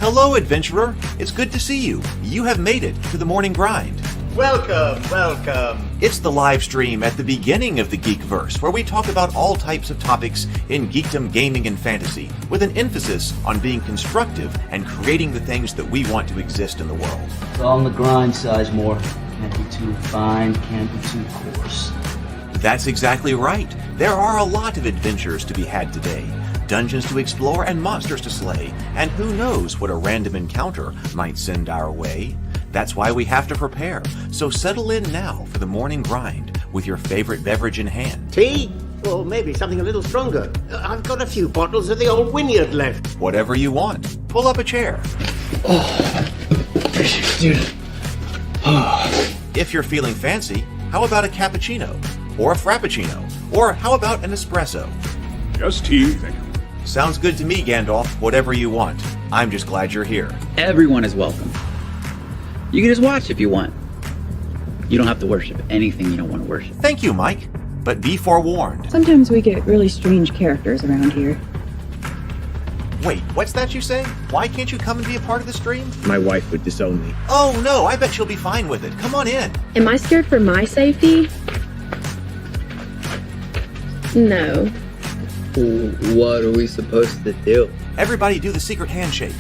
Hello, adventurer. It's good to see you. You have made it to the morning grind. Welcome, welcome. It's the live stream at the beginning of the Geekverse, where we talk about all types of topics in geekdom, gaming, and fantasy, with an emphasis on being constructive and creating the things that we want to exist in the world. It's all on the grind, Sizemore. Can't be too fine, can't be too coarse. That's exactly right. There are a lot of adventures to be had today. Dungeons to explore and monsters to slay, and who knows what a random encounter might send our way. That's why we have to prepare, so settle in now for the morning grind with your favorite beverage in hand. Tea? Or maybe something a little stronger. I've got a few bottles of the old Wynyard left. Whatever you want. Pull up a chair. Dude. If you're feeling fancy, how about a cappuccino? Or a frappuccino? Or how about an espresso? Just tea, thank you. Sounds good to me, Gandalf. Whatever you want. I'm just glad you're here. Everyone is welcome. You can just watch if you want. You don't have to worship anything you don't want to worship. Thank you, Mike. But be forewarned. Sometimes we get really strange characters around here. Wait, what's that you say? Why can't you come and be a part of the stream? My wife would disown me. Oh no, I bet she'll be fine with it. Come on in. Am I scared for my safety? No. What are we supposed to do? Everybody do the secret handshake.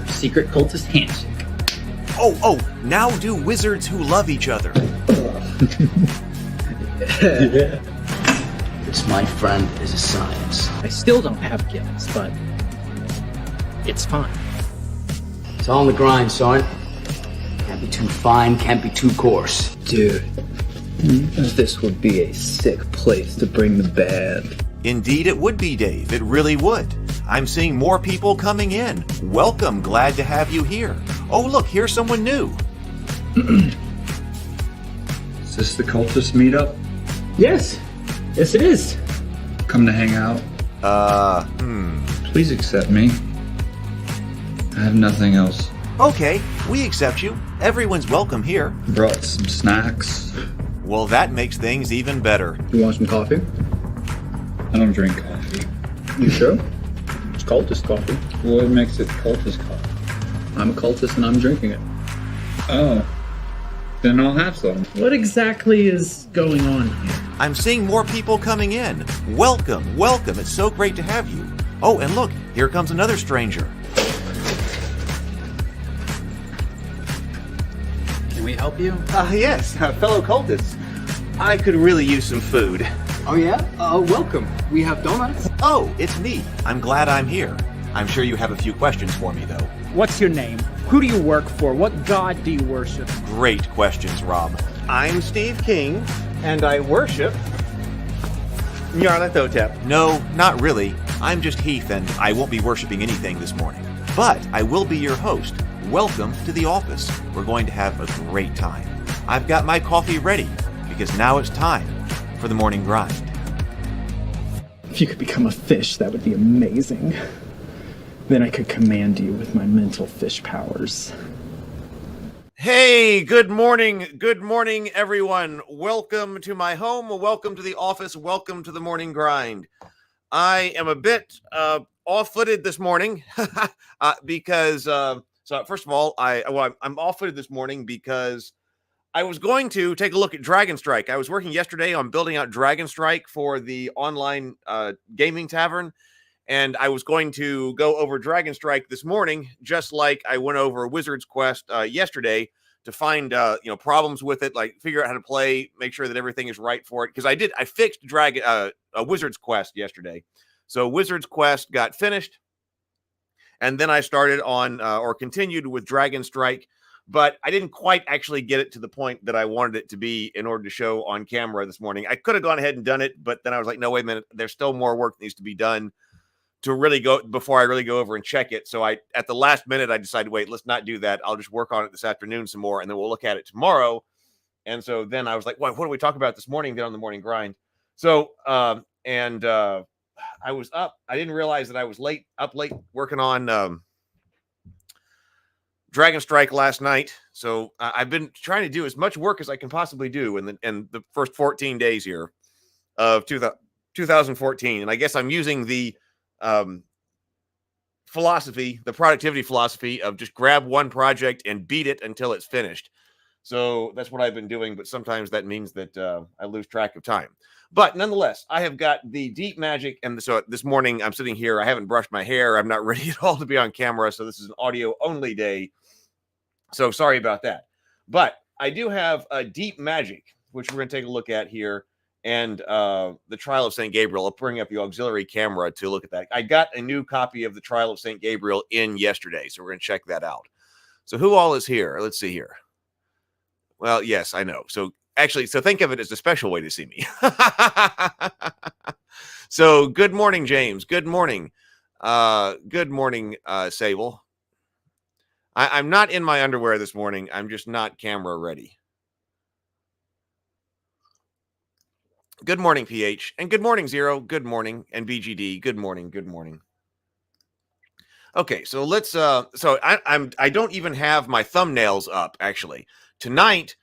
Secret cultist handshake. Oh, now do wizards who love each other. This, my friend, is a science. I still don't have gifts, but it's fine. It's all on the grind, son. Can't be too fine, can't be too coarse. Dude, this would be a sick place to bring the band. Indeed it would be, Dave. It really would. I'm seeing more people coming in. Welcome, glad to have you here. Oh look, here's someone new. Is this the cultist meetup? Yes it is. Come to hang out? Please accept me. I have nothing else. Okay, we accept you. Everyone's welcome here. Brought some snacks. Well, that makes things even better. You want some coffee? I don't drink coffee. You sure? It's cultist coffee. What makes it cultist coffee? I'm a cultist and I'm drinking it. Oh. Then I'll have some. What exactly is going on here? I'm seeing more people coming in. Welcome. It's so great to have you. Oh, and look, here comes another stranger. Can we help you? Yes, fellow cultists. I could really use some food. Oh yeah? Welcome. We have donuts. Oh, it's me. I'm glad I'm here. I'm sure you have a few questions for me, though. What's your name? Who do you work for? What god do you worship? Great questions, Rob. I'm Steve King, and I worship Nyarlathotep. No, not really. I'm just Heath, and I won't be worshiping anything this morning. But I will be your host. Welcome to the office. We're going to have a great time. I've got my coffee ready, because now it's time for the morning grind. If you could become a fish, that would be amazing. Then I could command you with my mental fish powers. Hey, good morning, everyone. Welcome to my home, welcome to the office, welcome to the morning grind. I am a bit off-footed this morning because, so first of all, I'm off-footed this morning because I was going to take a look at Dragon Strike. I was working yesterday on building out Dragon Strike for the online gaming tavern, and I was going to go over Dragon Strike this morning, just like I went over Wizard's Quest yesterday to find problems with it, like figure out how to play, make sure that everything is right for it. Because I fixed a Wizard's Quest yesterday, so Wizard's Quest got finished, and then I started on or continued with Dragon Strike. But I didn't quite actually get it to the point that I wanted it to be in order to show on camera this morning. I could have gone ahead and done it, but then I was like, no, wait a minute. There's still more work that needs to be done to really go before I really go over and check it. So at the last minute, I decided, wait, let's not do that. I'll just work on it this afternoon some more, and then we'll look at it tomorrow. And so then I was like, what do we talk about this morning? Then on the morning grind. So, I was up. I didn't realize that I was up late working on Dragon Strike last night. So I've been trying to do as much work as I can possibly do in the first 14 days here of 2014. And I guess I'm using the philosophy, the productivity philosophy of just grab one project and beat it until it's finished. So that's what I've been doing, but sometimes that means that I lose track of time. But nonetheless, I have got the deep magic, and so this morning I'm sitting here. I haven't brushed my hair. I'm not ready at all to be on camera, so this is an audio-only day. So sorry about that. But I do have a deep magic, which we're going to take a look at here, and the Trial of St. Gabriel. I'll bring up the auxiliary camera to look at that. I got a new copy of the Trial of St. Gabriel in yesterday, so we're going to check that out. So who all is here? Let's see here. Well, yes, I know. So actually, so think of it as a special way to see me. So good morning, James. Good morning. Good morning, Sable. I'm not in my underwear this morning. I'm just not camera ready. Good morning, PH. And good morning, Zero. Good morning. And BGD. Good morning. Good morning. Okay, so let's I don't even have my thumbnails up, actually. Tonight,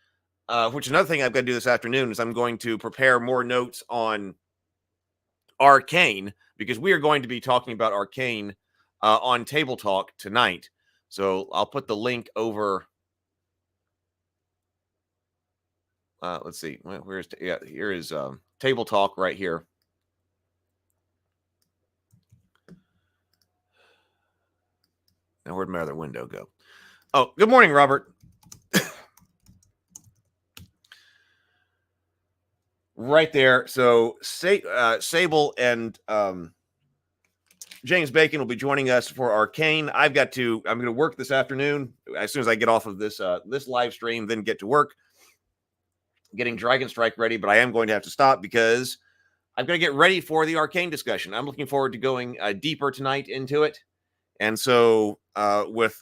which another thing I've got to do this afternoon is I'm going to prepare more notes on Arcane, because we are going to be talking about Arcane on Table Talk tonight. So I'll put the link over. Let's see. Where's here is Table Talk right here. Now where'd my other window go? Oh, good morning, Robert. Right there. So Sable and James Bacon will be joining us for Arcane. I'm going to work this afternoon as soon as I get off of this this live stream, then get to work getting Dragon Strike ready. But I am going to have to stop because I've got to get ready for the Arcane discussion. I'm looking forward to going deeper tonight into it. And so with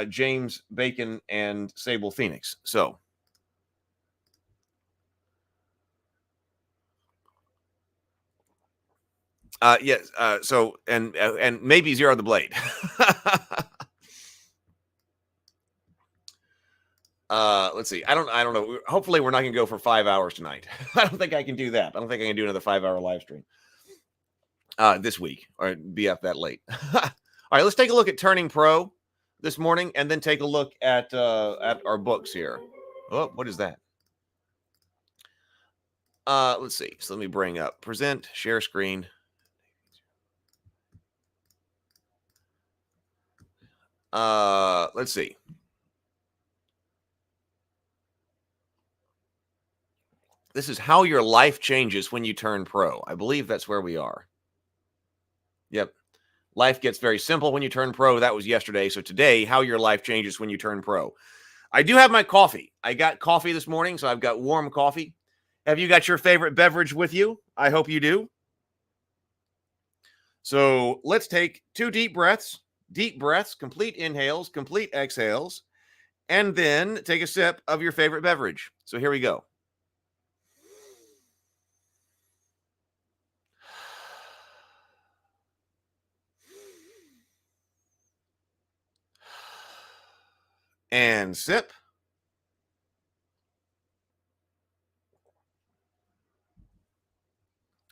James Bacon and Sable Phoenix. So yes. So and maybe Zero the Blade. Let's see. I don't know. Hopefully, we're not going to go for 5 hours tonight. I don't think I can do that. I don't think I can do another 5-hour live stream this week or be up that late. All right, let's take a look at Turning Pro this morning, and then take a look at our books here. Oh, what is that? Let's see. So let me bring up present, share screen. Let's see. This is how your life changes when you turn pro. I believe that's where we are. Yep. Life gets very simple when you turn pro. That was yesterday. So today, how your life changes when you turn pro. I do have my coffee. I got coffee this morning, so I've got warm coffee. Have you got your favorite beverage with you? I hope you do. So let's take 2 deep breaths, complete inhales, complete exhales, and then take a sip of your favorite beverage. So here we go. And sip.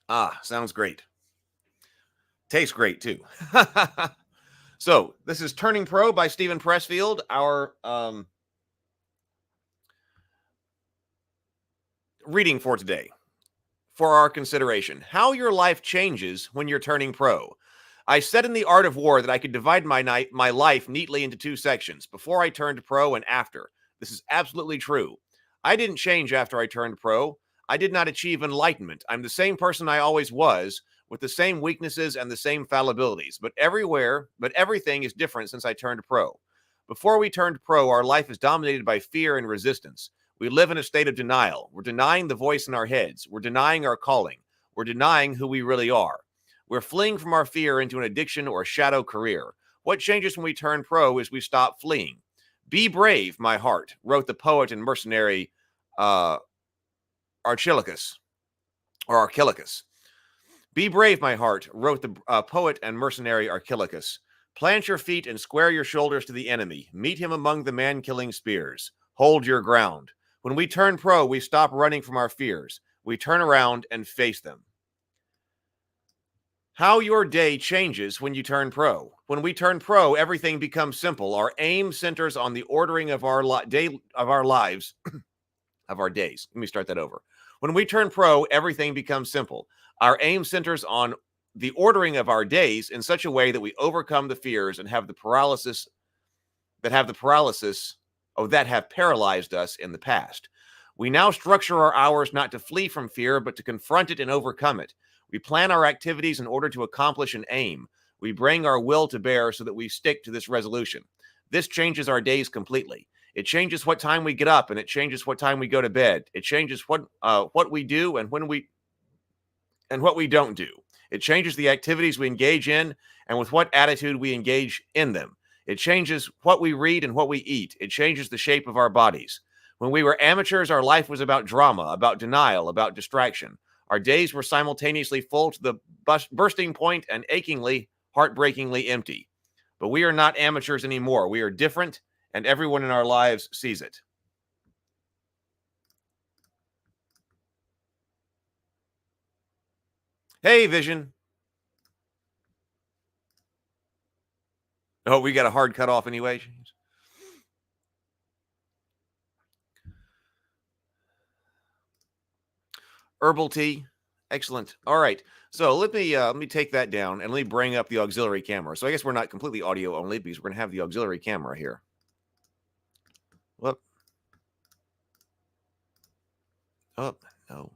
Ah, sounds great. Tastes great too. So this is Turning Pro by Stephen Pressfield, our reading for today. For our consideration, how your life changes when you're turning pro. I said in The Art of War that I could divide my life neatly into 2 sections, before I turned pro and after. This is absolutely true. I didn't change after I turned pro. I did not achieve enlightenment. I'm the same person I always was, with the same weaknesses and the same fallibilities. But everything is different since I turned pro. Before we turned pro, our life is dominated by fear and resistance. We live in a state of denial. We're denying the voice in our heads. We're denying our calling. We're denying who we really are. We're fleeing from our fear into an addiction or a shadow career. What changes when we turn pro is we stop fleeing. Be brave, my heart, wrote the poet and mercenary Archilochus. Be brave, my heart, wrote the poet and mercenary Archilochus. Plant your feet and square your shoulders to the enemy. Meet him among the man-killing spears. Hold your ground. When we turn pro, we stop running from our fears. We turn around and face them. how your day changes when you turn pro. When we turn pro, everything becomes simple. Our aim centers on the ordering of our lives, of our days. Let me start that over. When we turn pro, everything becomes simple. Our aim centers on the ordering of our days in such a way that we overcome the fears and have the paralysis that have paralyzed us in the past. We now structure our hours not to flee from fear, but to confront it and overcome it. We plan our activities in order to accomplish an aim. We bring our will to bear so that we stick to this resolution. This changes our days completely. It changes what time we get up, and it changes what time we go to bed. It changes what we do and what we don't do. It changes the activities we engage in and with what attitude we engage in them. It changes what we read and what we eat. It changes the shape of our bodies. When we were amateurs, our life was about drama, about denial, about distraction. Our days were simultaneously full to the bursting point and achingly, heartbreakingly empty. But we are not amateurs anymore. We are different, and everyone in our lives sees it. Hey, Vision. Oh, we got a hard cutoff anyway. Herbal tea. Excellent. All right. So let me take that down and let me bring up the auxiliary camera. So I guess we're not completely audio only because we're going to have the auxiliary camera here. Whoop. Oh, no.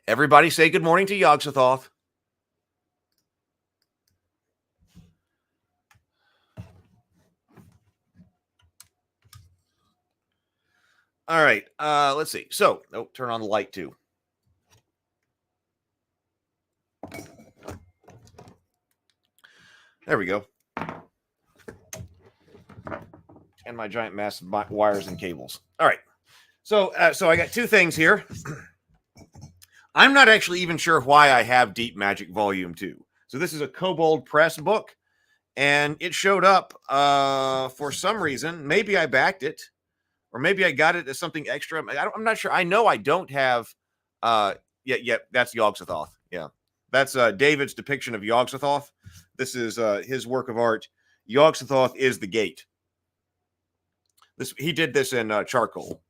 Everybody say good morning to Yogg-Sothoth. All right. Let's see. So, turn on the light too. There we go. And my giant mass of wires and cables. All right. So I got two things here. I'm not actually even sure why I have Deep Magic Volume 2. So this is a Kobold press book, and it showed up for some reason. Maybe I backed it, or maybe I got it as something extra. I'm not sure. I know I don't have. Yeah, that's Yogg-Sothoth. Yeah, that's David's depiction of Yogg-Sothoth. This is his work of art. Yogg-Sothoth is the gate. He did this in charcoal.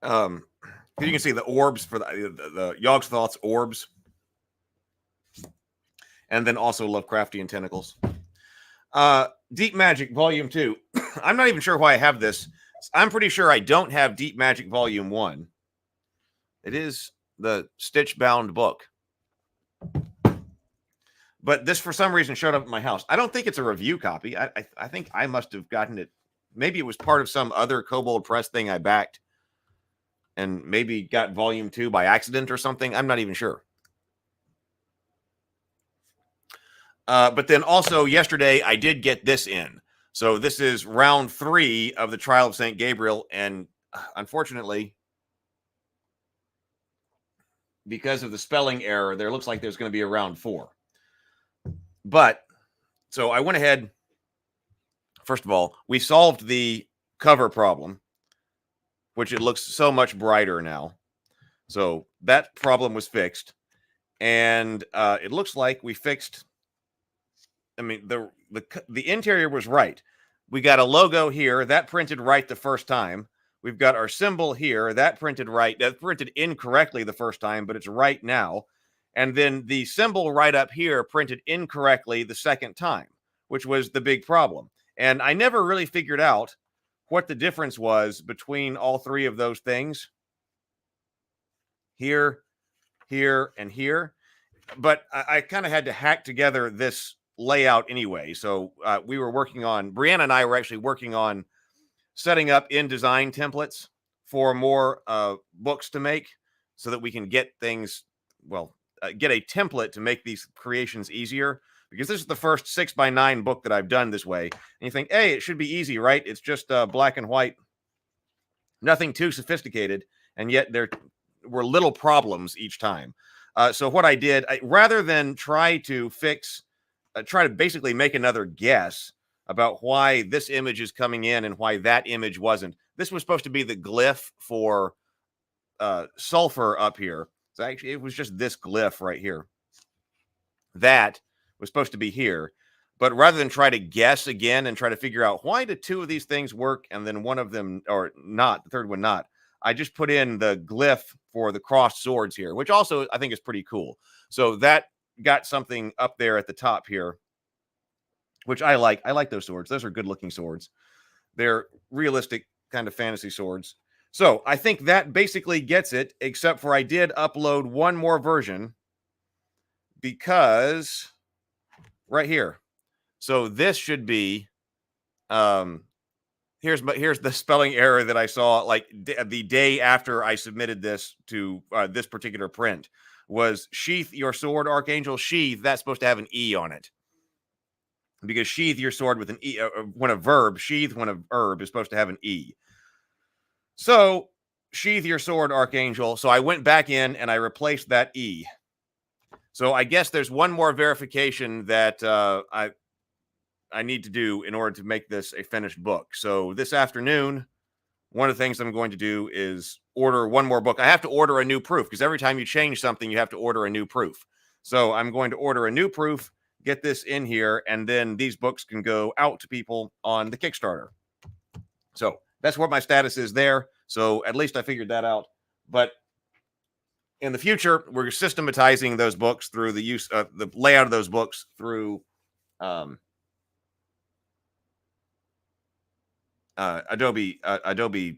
You can see the orbs for the Yogg-Sothoth's orbs, and then also Lovecraftian tentacles. Deep Magic Volume 2. I'm not even sure why I have this. I'm pretty sure I don't have Deep Magic Volume 1. It is the stitch-bound book. But this, for some reason, showed up at my house. I don't think it's a review copy. I think I must have gotten it. Maybe it was part of some other Kobold press thing I backed, and maybe got Volume 2 by accident or something. I'm not even sure. But then also yesterday, I did get this in. So this is round 3 of the Trial of St. Gabriel. And unfortunately, because of the spelling error, there looks like there's going to be a round 4. But so I went ahead. First of all, we solved the cover problem, which it looks so much brighter now. So that problem was fixed. And it looks like we fixed. I mean, the interior was right. We got a logo here that printed right the first time. We've got our symbol here that printed right. That printed incorrectly the first time, but it's right now. And then the symbol right up here printed incorrectly the second time, which was the big problem. And I never really figured out what the difference was between all three of those things. Here, here, and here. But I kind of had to hack together this layout anyway. So we were working on, Brianna and I were actually working on setting up InDesign templates for more books to make so that we can get things, get a template to make these creations easier. Because this is the first 6x9 book that I've done this way. And you think, hey, it should be easy, right? It's just black and white. Nothing too sophisticated, and yet there were little problems each time. So what I did, rather than try to basically make another guess about why this image is coming in and why that image wasn't. This was supposed to be the glyph for sulfur up here. So actually, it was just this glyph right here. That was supposed to be here. But rather than try to guess again and try to figure out why did two of these things work and then one of them, or not, the third one not, I just put in the glyph for the crossed swords here, which also I think is pretty cool. So that got something up there at the top here, which I like. I like those swords. Those are good looking swords. They're realistic kind of fantasy swords. So I think that basically gets it, except for I did upload one more version because right here. So this should be, here's the spelling error that I saw like the day after I submitted this to this particular print was sheath your sword, Archangel. Sheath, that's supposed to have an E on it. Because sheath your sword with an E, when a verb, sheath when a verb is supposed to have an E. So sheath your sword, Archangel. So I went back in and I replaced that E. So I guess there's one more verification that I need to do in order to make this a finished book. So this afternoon, one of the things I'm going to do is order one more book. I have to order a new proof because every time you change something, you have to order a new proof. So I'm going to order a new proof, get this in here, and then these books can go out to people on the Kickstarter. So that's what my status is there. So at least I figured that out. But in the future, we're systematizing those books through the use of the layout of those books through Adobe, InDesign.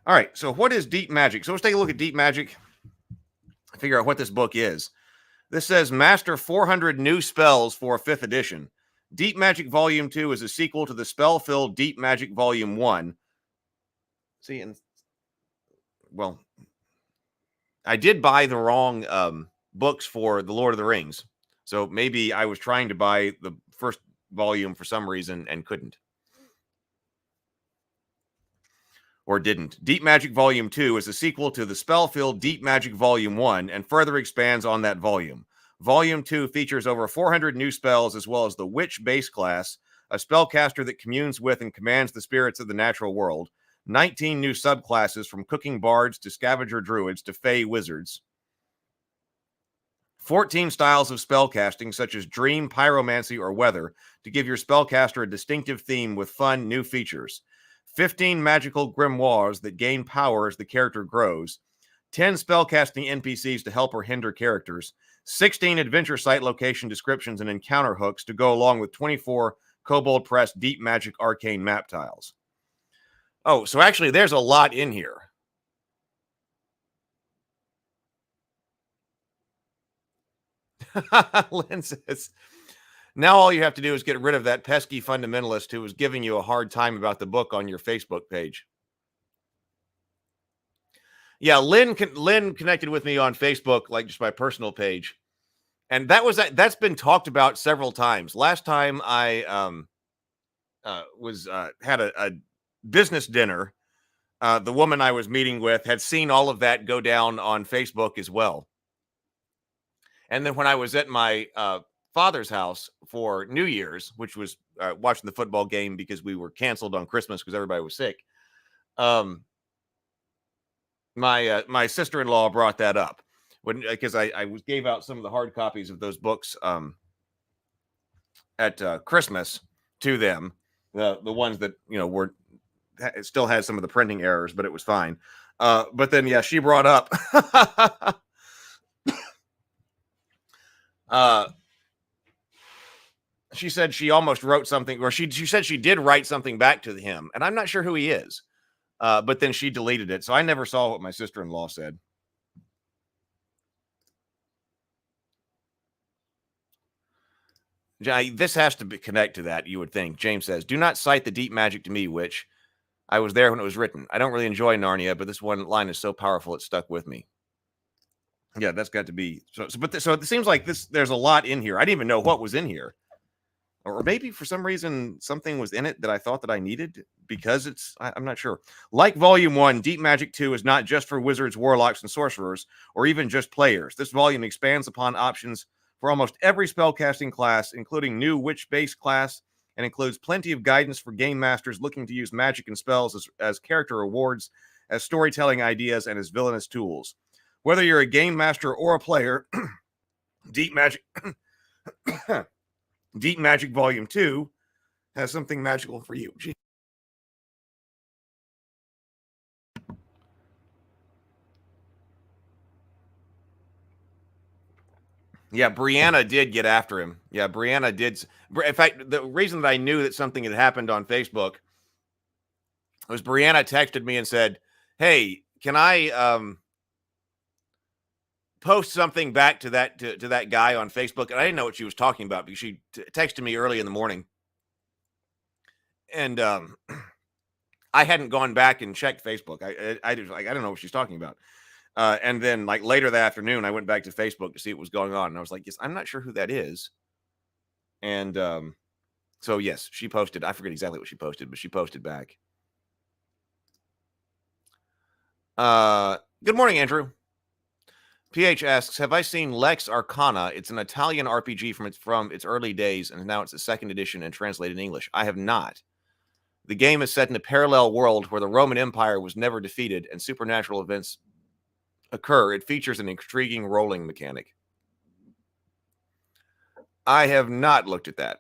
All right, so what is Deep Magic? So let's take a look at Deep Magic, figure out what this book is. This says Master 400 New Spells for 5th edition. Deep Magic Volume 2 is a sequel to the spell-filled Deep Magic Volume 1. See, and well, I did buy the wrong books for The Lord of the Rings. So maybe I was trying to buy the first volume for some reason and couldn't. Or didn't. Deep Magic Volume 2 is a sequel to the spell-filled Deep Magic Volume 1 and further expands on that volume. Volume 2 features over 400 new spells as well as the Witch base class, a spellcaster that communes with and commands the spirits of the natural world, 19 new subclasses from cooking bards to scavenger druids to fey wizards, 14 styles of spellcasting such as dream, pyromancy, or weather to give your spellcaster a distinctive theme with fun new features, 15 magical grimoires that gain power as the character grows, 10 spellcasting NPCs to help or hinder characters, 16 adventure site location descriptions and encounter hooks to go along with 24 Kobold Press Deep Magic Arcane map tiles. Oh, so actually there's a lot in here. Lynn says, now all you have to do is get rid of that pesky fundamentalist who was giving you a hard time about the book on your Facebook page. Yeah, Lynn connected with me on Facebook, like just my personal page. And that's been talked about several times. Last time I had a business dinner, the woman I was meeting with had seen all of that go down on Facebook as well. And then when I was at my father's house for New Year's, which was watching the football game because we were canceled on Christmas because everybody was sick, my sister-in-law brought that up because I gave out some of the hard copies of those books at Christmas to them, the ones that were still had some of the printing errors, but it was fine. But then yeah, she brought up she said she almost wrote something, or she said she did write something back to him, and I'm not sure who he is. But then she deleted it, so I never saw what my sister-in-law said. This has to connect to that, you would think. James says, do not cite the deep magic to me, Witch. I was there when it was written. I don't really enjoy Narnia, but this one line is so powerful it stuck with me. Yeah, that's got to be so. So it seems like there's a lot in here. I didn't even know what was in here, or maybe for some reason something was in it that I thought that I needed because I'm not sure. Like Volume 1, Deep Magic 2 is not just for wizards, warlocks, and sorcerers, or even just players. This volume expands upon options for almost every spellcasting class, including new witch-based class, and includes plenty of guidance for game masters looking to use magic and spells as character rewards, as storytelling ideas, and as villainous tools. Whether you're a game master or a player, Deep Magic Deep Magic Volume 2 has something magical for you. Yeah, Brianna did get after him. Yeah, Brianna did. In fact, the reason that I knew that something had happened on Facebook was Brianna texted me and said, "Hey, can I post something back to that guy on Facebook?" And I didn't know what she was talking about because she texted me early in the morning, and I hadn't gone back and checked Facebook. I was like, I don't know what she's talking about. And then like later that afternoon, I went back to Facebook to see what was going on. And I was like, yes, I'm not sure who that is. And so, yes, she posted. I forget exactly what she posted, but she posted back. Good morning, Andrew. PH asks, have I seen Lex Arcana? It's an Italian RPG from its early days, and now it's the second edition and translated in English. I have not. The game is set in a parallel world where the Roman Empire was never defeated and supernatural events occur. It features an intriguing rolling mechanic. I have not looked at that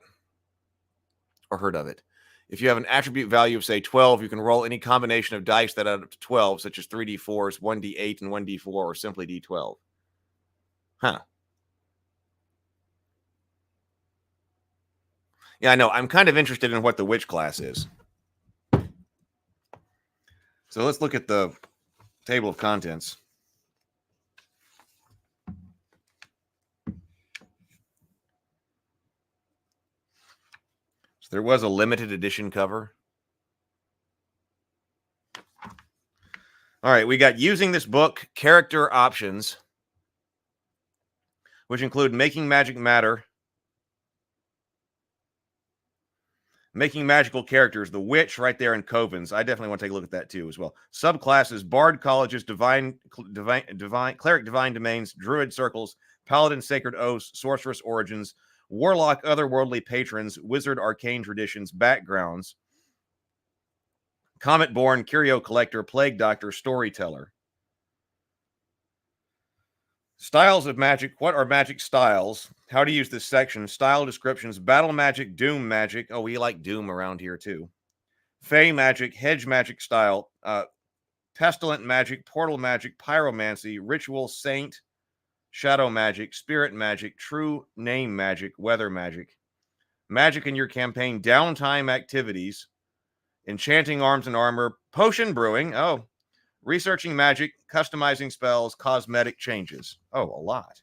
or heard of it. If you have an attribute value of, say, 12, you can roll any combination of dice that add up to 12, such as 3d4s, 1d8, and 1d4, or simply d12. Huh. Yeah, I know. I'm kind of interested in what the witch class is. So let's look at the table of contents. So there was a limited edition cover. All right, we got using this book, character options, which include making magic matter, making magical characters, the witch right there in Covens. I definitely want to take a look at that too as well. Subclasses, bard colleges, divine cleric divine domains, druid circles, paladin sacred oaths, sorceress origins, warlock otherworldly patrons, wizard arcane traditions, backgrounds, comet born, curio collector, plague doctor, storyteller. Styles of magic. What are magic styles? How to use this section. Style descriptions. Battle magic, doom magic. Oh, we like doom around here too. Fey magic, hedge magic style, pestilent magic, portal magic, pyromancy, ritual, saint, shadow magic, spirit magic, true name magic, weather magic. Magic in your campaign, downtime activities, enchanting arms and armor, potion brewing. Oh, researching magic, customizing spells, cosmetic changes. Oh, a lot.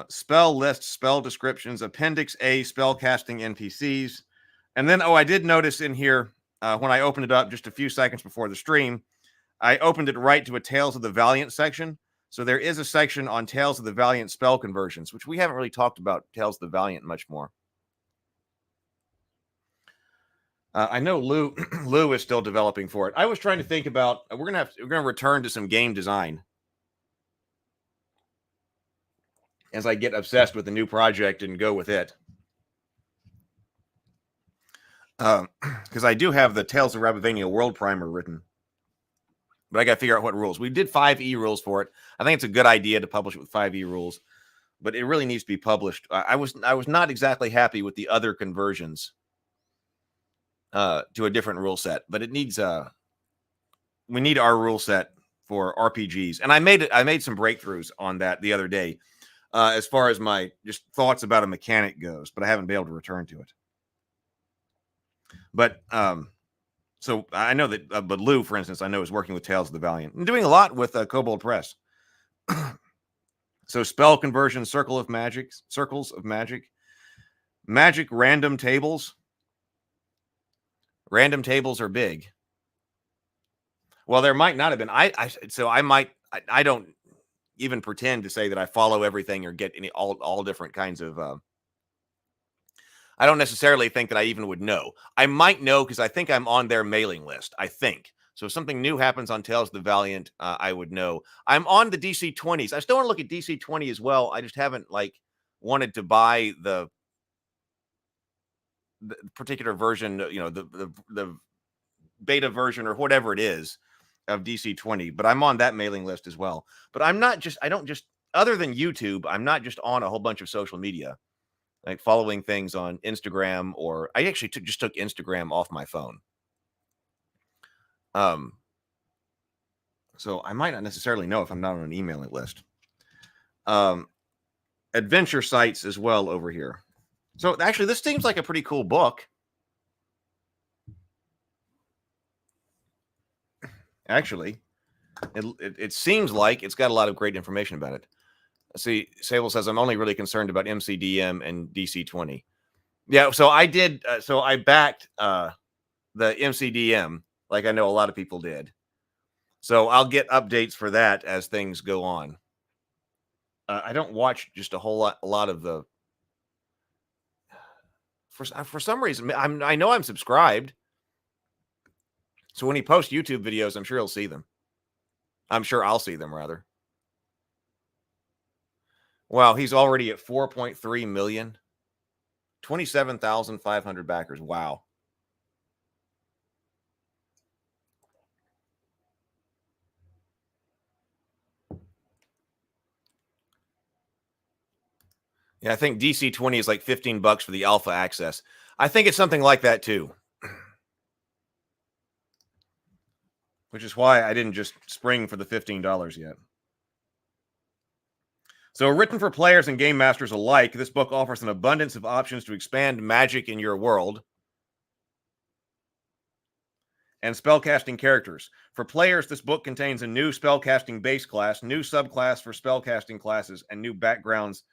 Spell list, spell descriptions, Appendix A, spell casting NPCs. And then, I did notice in here, when I opened it up just a few seconds before the stream, I opened it right to a Tales of the Valiant section. So there is a section on Tales of the Valiant spell conversions, which we haven't really talked about Tales of the Valiant much more. I know Lou is still developing for it. I was trying to think about we're gonna return to some game design as I get obsessed with the new project and go with it. Because I do have the Tales of Rabavania World Primer written, but I got to figure out what rules. We did 5e rules for it. I think it's a good idea to publish it with 5e rules, but it really needs to be published. I was not exactly happy with the other conversions to a different rule set, but it needs we need our rule set for RPGs. And I made some breakthroughs on that the other day as far as my just thoughts about a mechanic goes, but I haven't been able to return to it. But so I know that but Lou, for instance, I know is working with Tales of the Valiant and doing a lot with Kobold Press. So spell conversion, circles of magic, magic random tables. Random tables are big. Well, there might not have been. I don't even pretend to say that I follow everything or get all different kinds of. I don't necessarily think that I even would know. I might know because I think I'm on their mailing list. I think so. If something new happens on Tales of the Valiant, I would know. I'm on the DC 20s. I still want to look at DC 20 as well. I just haven't wanted to buy the particular version. The beta version or whatever it is of DC 20. But I'm on that mailing list as well. But I'm not just. I don't just. Other than YouTube, I'm not just on a whole bunch of social media. Like following things on Instagram, or I actually just took Instagram off my phone. So I might not necessarily know if I'm not on an emailing list. Adventure sites as well over here. So actually, this seems like a pretty cool book. Actually, it seems like it's got a lot of great information about it. See, Sable says, I'm only really concerned about MCDM and DC20. Yeah, so I did. So I backed the MCDM, like I know a lot of people did. So I'll get updates for that as things go on. I don't watch just a lot of the. For some reason, I know I'm subscribed. So when he posts YouTube videos, I'm sure he'll see them. I'm sure I'll see them rather. Wow, he's already at 4.3 million. 27,500 backers. Wow. Yeah, I think DC 20 is like $15 for the alpha access. I think it's something like that too. Which is why I didn't just spring for the $15 yet. So, written for players and game masters alike, this book offers an abundance of options to expand magic in your world and spellcasting characters. For players, this book contains a new spellcasting base class, new subclass for spellcasting classes, and new backgrounds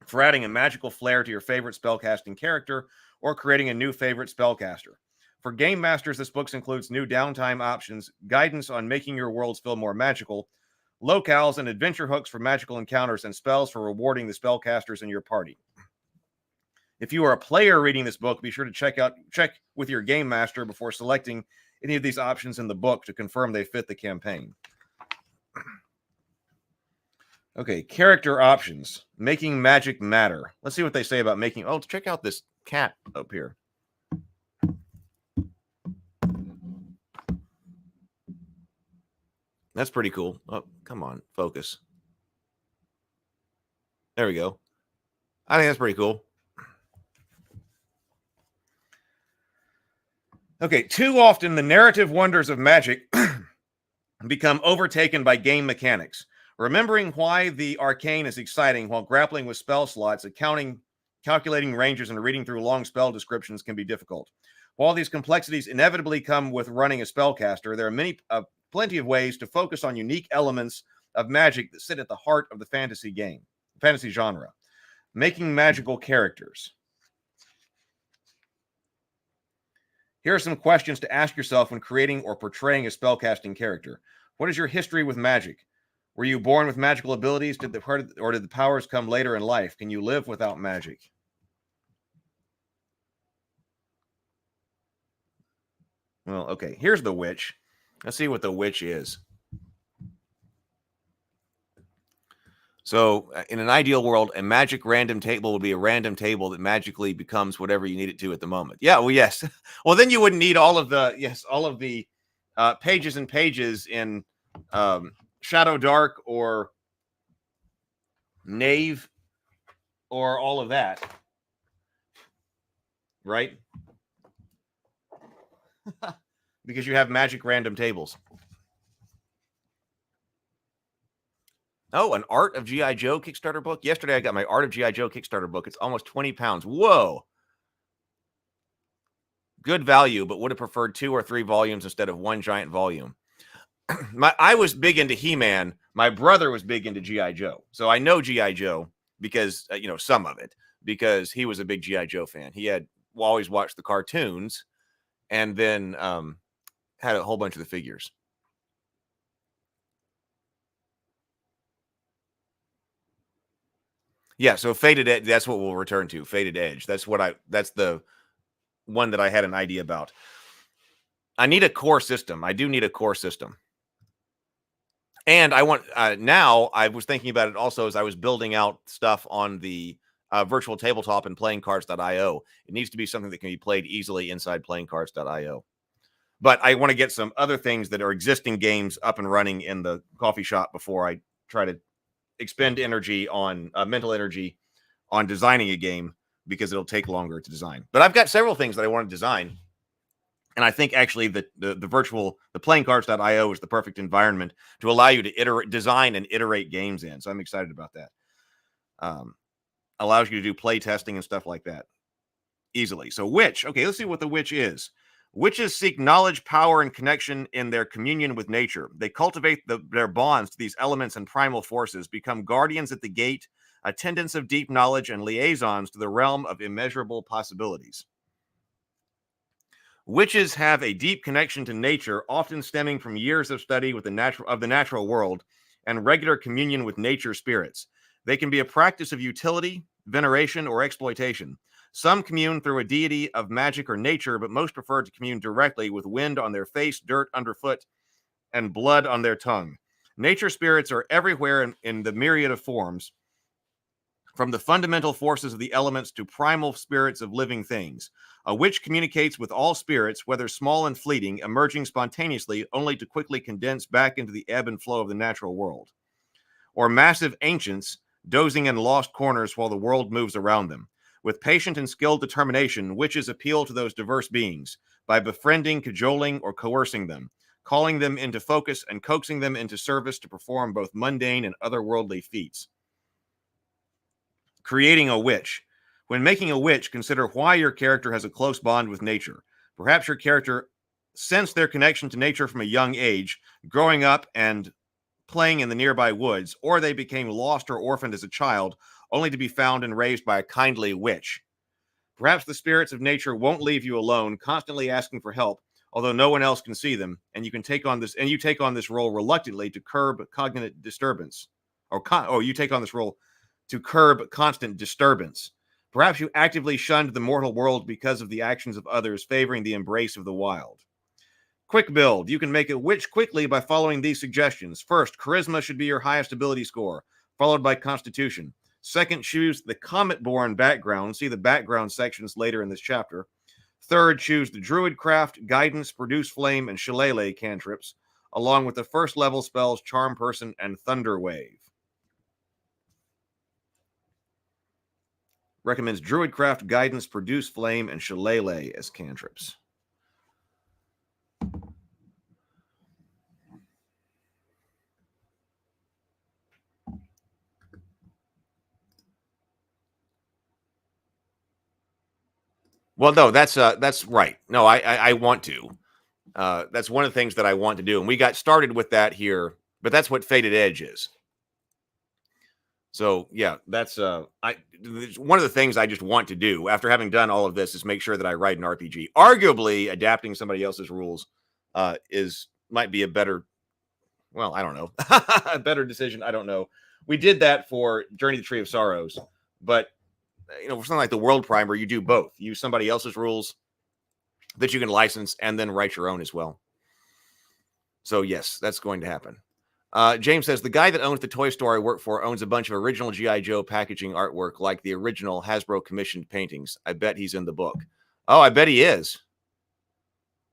for adding a magical flair to your favorite spellcasting character or creating a new favorite spellcaster. For game masters, this book includes new downtime options, guidance on making your worlds feel more magical, locales and adventure hooks for magical encounters, and spells for rewarding the spellcasters in your party. If you are a player reading this book, be sure to check with your game master before selecting any of these options in the book to confirm they fit the campaign. Okay, character options. Making magic matter. Let's see what they say about making... Oh, check out this cat up here. That's pretty cool. Oh, come on. Focus. There we go. I think that's pretty cool. Okay, too often the narrative wonders of magic become overtaken by game mechanics. Remembering why the arcane is exciting while grappling with spell slots, calculating ranges, and reading through long spell descriptions can be difficult. While these complexities inevitably come with running a spellcaster, there are plenty of ways to focus on unique elements of magic that sit at the heart of the fantasy genre. Making magical characters. Here are some questions to ask yourself when creating or portraying a spellcasting character. What is your history with magic? Were you born with magical abilities, or did the powers come later in life? Can you live without magic? Well, okay, here's the witch. Let's see what the witch is. So, in an ideal world, a magic random table would be a random table that magically becomes whatever you need it to at the moment. Yeah, well, yes. Well, then you wouldn't need all of the pages and pages in Shadow Dark or Knave or all of that, right? Because you have magic random tables. Oh, an Art of G.I. Joe Kickstarter book. Yesterday, I got my Art of G.I. Joe Kickstarter book. It's almost 20 pounds. Whoa. Good value, but would have preferred 2 or 3 volumes instead of one giant volume. I was big into He-Man. My brother was big into G.I. Joe. So I know G.I. Joe because, some of it, because he was a big G.I. Joe fan. He had always watched the cartoons. And then had a whole bunch of the figures. Yeah, so Faded Edge, that's what we'll return to. Faded Edge. That's the one that I had an idea about. I need a core system. I do need a core system. And I want now I was thinking about it also as I was building out stuff on the virtual tabletop and playingcards.io. It needs to be something that can be played easily inside playingcards.io. But I want to get some other things that are existing games up and running in the coffee shop before I try to expend energy on mental energy on designing a game, because it'll take longer to design. But I've got several things that I want to design. And I think actually the playingcards.io is the perfect environment to allow you to design and iterate games in. So I'm excited about that. Allows you to do play testing and stuff like that easily. So Witch. Okay, let's see what the Witch is. Witches seek knowledge, power, and connection in their communion with nature. They cultivate their bonds to these elements and primal forces, become guardians at the gate, attendants of deep knowledge, and liaisons to the realm of immeasurable possibilities. Witches have a deep connection to nature, often stemming from years of study with the natural world and regular communion with nature spirits. They can be a practice of utility, veneration, or exploitation. Some commune through a deity of magic or nature, but most prefer to commune directly with wind on their face, dirt underfoot, and blood on their tongue. Nature spirits are everywhere in the myriad of forms, from the fundamental forces of the elements to primal spirits of living things. A witch communicates with all spirits, whether small and fleeting, emerging spontaneously only to quickly condense back into the ebb and flow of the natural world. Or massive ancients dozing in lost corners while the world moves around them. With patient and skilled determination, witches appeal to those diverse beings by befriending, cajoling, or coercing them, calling them into focus and coaxing them into service to perform both mundane and otherworldly feats. Creating a witch. When making a witch, consider why your character has a close bond with nature. Perhaps your character sensed their connection to nature from a young age, growing up and playing in the nearby woods, or they became lost or orphaned as a child, only to be found and raised by a kindly witch. Perhaps the spirits of nature won't leave you alone, constantly asking for help, although no one else can see them, and you take on this role reluctantly to curb cognitive disturbance, you take on this role to curb constant disturbance. Perhaps you actively shunned the mortal world because of the actions of others favoring the embrace of the wild. Quick build. You can make a witch quickly by following these suggestions. First, charisma should be your highest ability score, followed by constitution. Second, choose the comet-born background. See the background sections later in this chapter. Third, choose the druidcraft, guidance, produce flame, and shillelagh cantrips, along with the first level spells Charm Person and Thunder Wave. Recommends druidcraft, guidance, produce flame, and shillelagh as cantrips. Well, no, that's right. No, I want to. That's one of the things that I want to do, and we got started with that here. But that's what Faded Edge is. So yeah, that's one of the things I just want to do after having done all of this is make sure that I write an RPG. Arguably, adapting somebody else's rules might be a better. Well, I don't know, a better decision. I don't know. We did that for Journey to the Tree of Sorrows, but for something like the World Primer, you do both. Use somebody else's rules that you can license and then write your own as well. So yes, that's going to happen. James says, the guy that owns the toy store I work for owns a bunch of original G.I. Joe packaging artwork like the original Hasbro commissioned paintings. I bet he's in the book. Oh, I bet he is.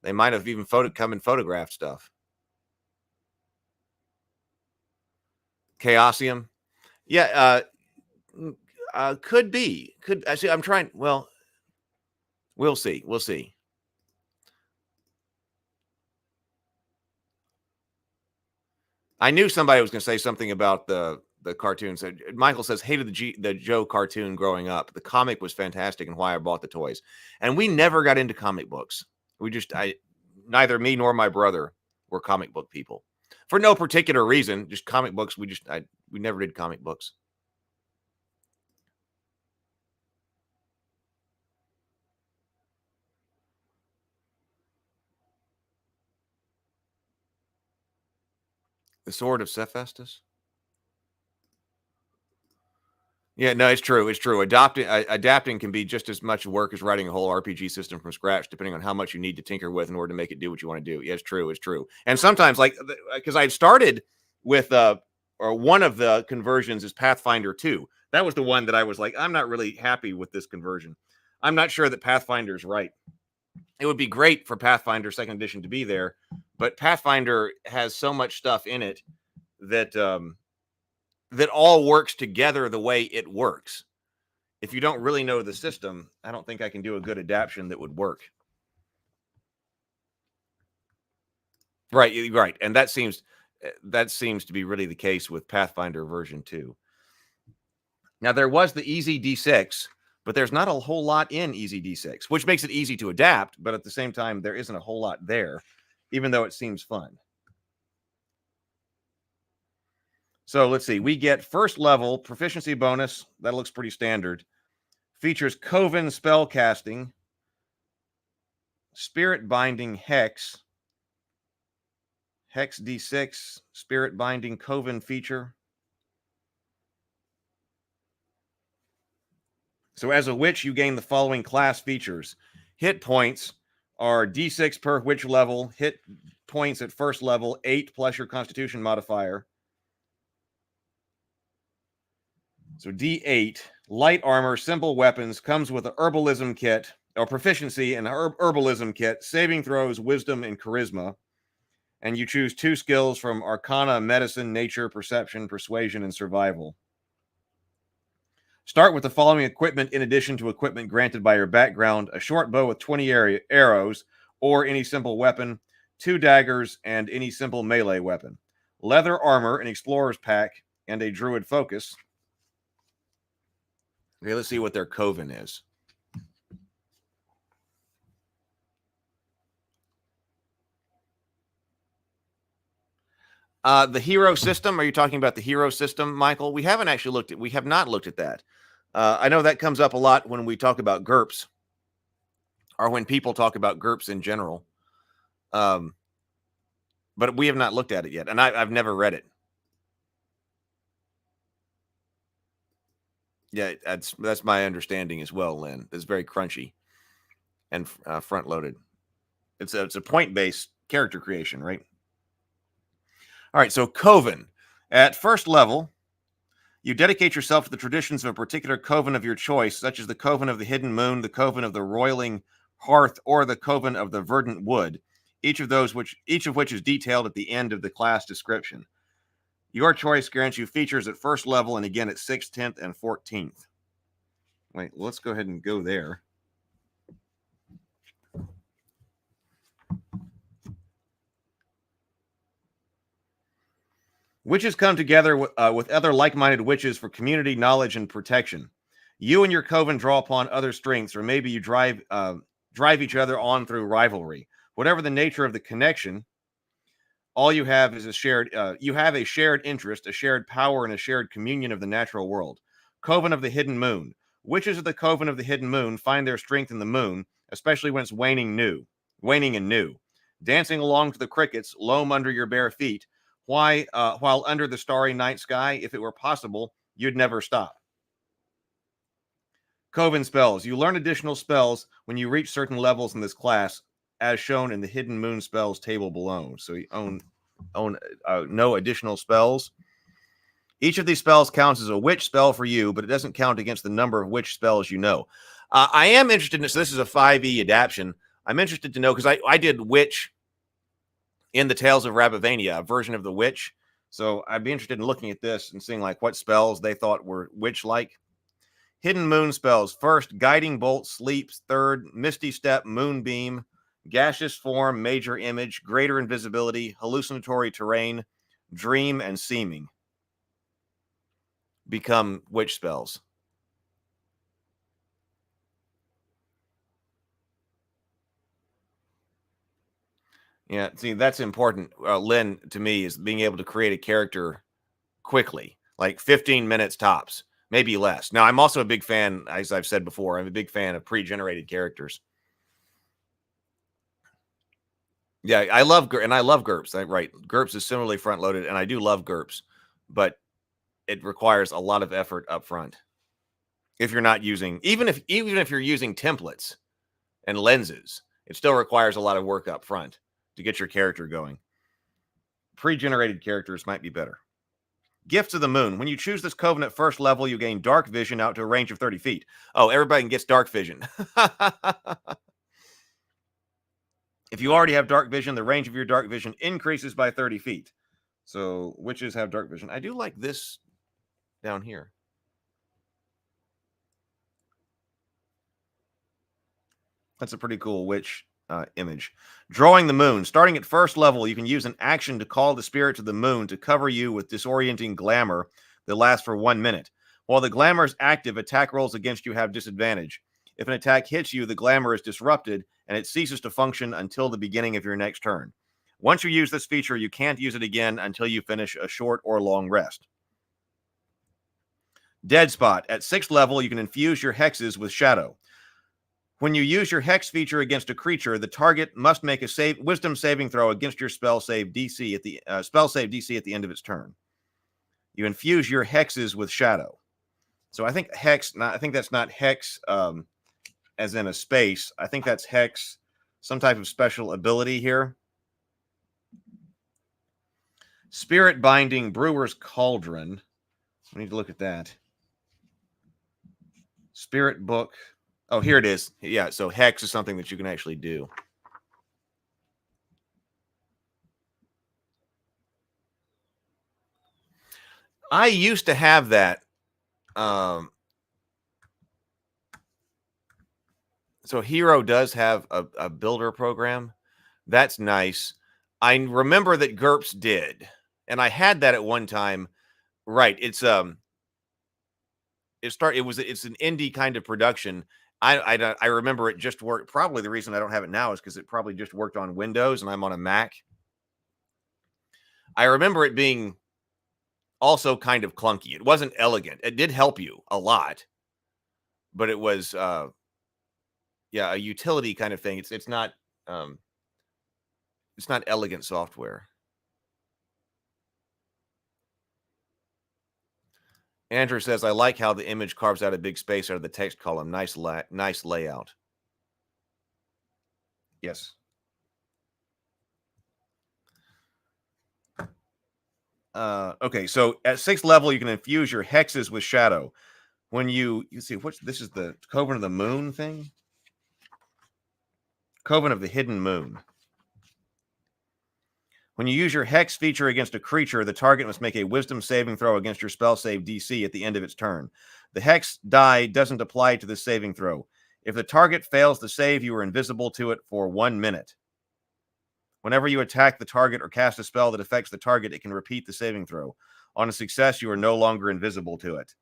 They might have even come and photographed stuff. Chaosium. Yeah, could be. Could actually, I'm trying. Well, we'll see. We'll see. I knew somebody was going to say something about the cartoons. Michael says hated the Joe cartoon growing up. The comic was fantastic and why I bought the toys. And we never got into comic books. Neither me nor my brother were comic book people for no particular reason. Just comic books. We never did comic books. The Sword of Cephastus? Yeah, no, it's true. It's true. Adapting can be just as much work as writing a whole RPG system from scratch, depending on how much you need to tinker with in order to make it do what you want to do. Yeah, it's true. It's true. And sometimes, like, because I started with, or one of the conversions is Pathfinder 2. That was the one that I was like, I'm not really happy with this conversion. I'm not sure that Pathfinder's right. It would be great for Pathfinder 2nd edition to be there, but Pathfinder has so much stuff in it that that all works together the way it works. If you don't really know the system, I don't think I can do a good adaptation that would work. Right. And that seems to be really the case with Pathfinder version 2. Now, there was the Easy D6, but there's not a whole lot in Easy D6, which makes it easy to adapt, but at the same time, there isn't a whole lot there, even though it seems fun. So let's see. We get first level proficiency bonus. That looks pretty standard. Features Coven spell casting, Spirit Binding Hex, Hex D6, Spirit Binding Coven feature. So as a witch, you gain the following class features. Hit points are D6 per witch level. Hit points at first level, 8 plus your Constitution modifier. So D8, light armor, simple weapons, comes with a herbalism kit, or proficiency in herbalism kit, saving throws, wisdom, and charisma. And you choose 2 skills from Arcana, Medicine, Nature, Perception, Persuasion, and Survival. Start with the following equipment in addition to equipment granted by your background: a short bow with 20 arrows, or any simple weapon, 2 daggers, and any simple melee weapon. Leather armor, an explorer's pack, and a druid focus. Okay, let's see what their coven is. The hero system. Are you talking about the hero system, Michael? We have not looked at that. I know that comes up a lot when we talk about GURPS, or when people talk about GURPS in general. But we have not looked at it yet, and I've never read it. Yeah, that's my understanding as well, Lynn. It's very crunchy and front loaded. It's a point-based character creation, right? All right, so Coven. At first level, you dedicate yourself to the traditions of a particular coven of your choice, such as the Coven of the Hidden Moon, the Coven of the Roiling Hearth, or the Coven of the Verdant Wood, each of which is detailed at the end of the class description. Your choice grants you features at first level and again at 6th, 10th, and 14th. Wait, let's go ahead and go there. Witches come together with other like-minded witches for community, knowledge, and protection. You and your coven draw upon other strengths, or maybe you drive each other on through rivalry. Whatever the nature of the connection, all you have is a shared interest, a shared power, and a shared communion of the natural world. Coven of the Hidden Moon. Witches of the Coven of the Hidden Moon find their strength in the moon, especially when it's waning and new. Dancing along to the crickets, loam under your bare feet, while under the starry night sky, if it were possible, you'd never stop. Coven spells. You learn additional spells when you reach certain levels in this class, as shown in the Hidden Moon spells table below. So you own no additional spells. Each of these spells counts as a witch spell for you, but it doesn't count against the number of witch spells you know. I am interested in this. So this is a 5e adaptation. I'm interested to know, because I did witch in the Tales of Rabavania, a version of the witch. So I'd be interested in looking at this and seeing like what spells they thought were witch-like. Hidden Moon spells. First, Guiding Bolt, Sleeps. Third, Misty Step, Moonbeam. Gaseous Form, Major Image, Greater Invisibility, Hallucinatory Terrain, Dream, and Seeming become witch spells. Yeah, see, that's important, Lynn, to me, is being able to create a character quickly, like 15 minutes tops, maybe less. Now, I'm also a big fan, as I've said before, I'm a big fan of pre-generated characters. Yeah, I love GURPS. Right, GURPS is similarly front loaded, and I do love GURPS, but it requires a lot of effort up front. If you're not using, even if you're using templates and lenses, it still requires a lot of work up front to get your character going. Pre-generated characters might be better. Gifts of the Moon. When you choose this coven at first level, you gain dark vision out to a range of 30 feet. Oh, everybody gets dark vision. If you already have dark vision, the range of your dark vision increases by 30 feet. So witches have dark vision. I do like this down here. That's a pretty cool witch image. Drawing the Moon. Starting at first level, you can use an action to call the spirits of the moon to cover you with disorienting glamour that lasts for 1 minute. While the glamour is active, attack rolls against you have disadvantage. If an attack hits you, the glamour is disrupted, and it ceases to function until the beginning of your next turn. Once you use this feature, you can't use it again until you finish a short or long rest. Dead Spot. At 6th level, you can infuse your hexes with shadow. When you use your hex feature against a creature, the target must make a wisdom saving throw against your spell save DC at the end of its turn. You infuse your hexes with shadow. So I think I think that's not hex as in a space. I think that's hex, some type of special ability here. Spirit Binding Brewer's Cauldron. We need to look at that. Spirit Book. Oh, here it is. Yeah, so hex is something that you can actually do. I used to have that. So Hero does have a builder program. That's nice. I remember that GURPS did, and I had that at one time. Right. It's an indie kind of production. I remember it just worked. Probably the reason I don't have it now is because it probably just worked on Windows and I'm on a Mac. I remember it being also kind of clunky. It wasn't elegant. It did help you a lot, but it was a utility kind of thing. It's not elegant software. Andrew says, I like how the image carves out a big space out of the text column. Nice layout. Yes. Okay, so at 6th level, you can infuse your hexes with shadow. When you see, this is the Coven of the Moon thing? Coven of the Hidden Moon. When you use your hex feature against a creature, the target must make a wisdom saving throw against your spell save DC at the end of its turn. The hex die doesn't apply to the saving throw. If the target fails the save, you are invisible to it for 1 minute. Whenever you attack the target or cast a spell that affects the target, it can repeat the saving throw. On a success, you are no longer invisible to it.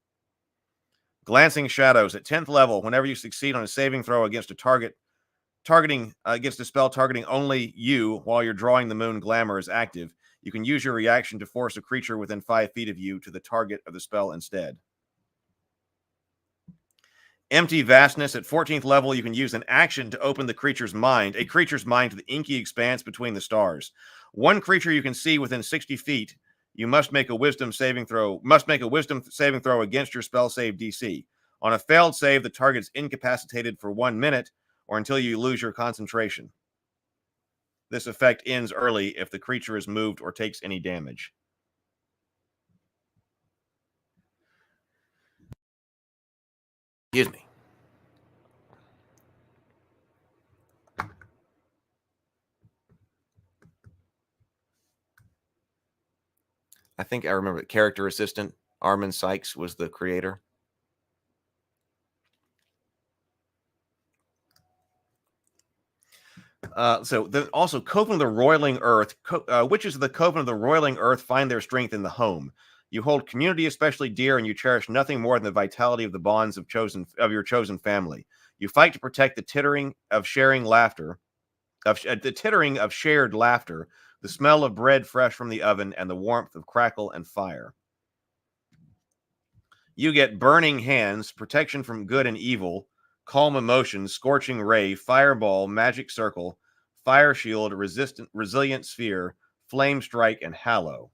Glancing Shadows. At 10th level, whenever you succeed on a saving throw against a against a spell targeting only you while you're drawing the moon glamour is active, you can use your reaction to force a creature within 5 feet of you to the target of the spell instead. Empty Vastness. At 14th level, you can use an action to open a creature's mind to the inky expanse between the stars. One creature you can see within 60 feet, you must make a wisdom saving throw against your spell save DC. On a failed save, the target is incapacitated for 1 minute or until you lose your concentration. This effect ends early if the creature is moved or takes any damage. Excuse me. I think I remember character assistant. Armin Sykes was the creator. Also Coven of the Roiling Earth. Witches of the Coven of the Roiling Earth find their strength in the home. You hold community especially dear, and you cherish nothing more than the vitality of the bonds of your chosen family. You fight to protect the tittering of shared laughter, the smell of bread fresh from the oven, and the warmth of crackle and fire. You get Burning Hands, protection from good and evil, calm emotions, scorching ray, fireball, magic circle, Fire Shield, Resilient Sphere, Flame Strike, and Hallow.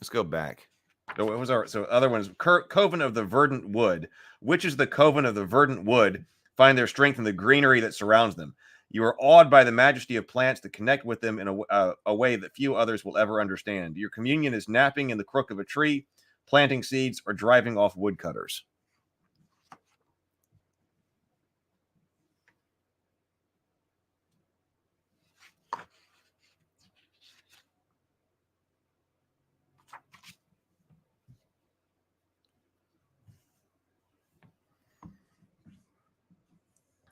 Let's go back. So what was our other ones? Coven of the Verdant Wood. Which is the Coven of the Verdant Wood? Find their strength in the greenery that surrounds them. You are awed by the majesty of plants that connect with them in a way that few others will ever understand. Your communion is napping in the crook of a tree, planting seeds, or driving off woodcutters.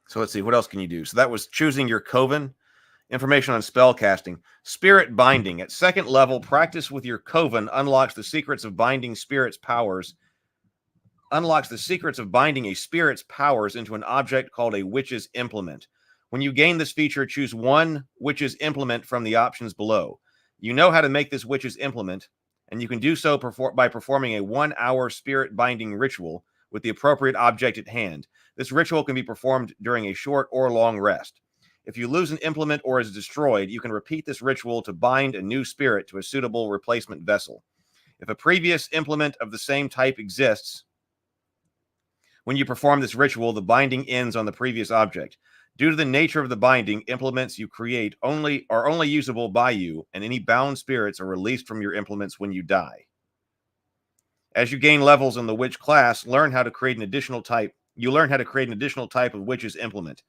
So let's see, what else can you do? So that was choosing your coven. Information on spell casting. Spirit binding. At second level, practice with your coven unlocks the secrets of binding spirits' powers. Unlocks the secrets of binding a spirit's powers into an object called a witch's implement. When you gain this feature, choose one witch's implement from the options below. You know how to make this witch's implement, and you can do so by performing a 1-hour spirit binding ritual with the appropriate object at hand. This ritual can be performed during a short or long rest. If you lose an implement or is destroyed, you can repeat this ritual to bind a new spirit to a suitable replacement vessel. If a previous implement of the same type exists, when you perform this ritual, the binding ends on the previous object. Due to the nature of the binding, implements you create are only usable by you, and any bound spirits are released from your implements when you die. As you gain levels in the witch class, learn how to create an additional type. You learn how to create an additional type of witch's implement.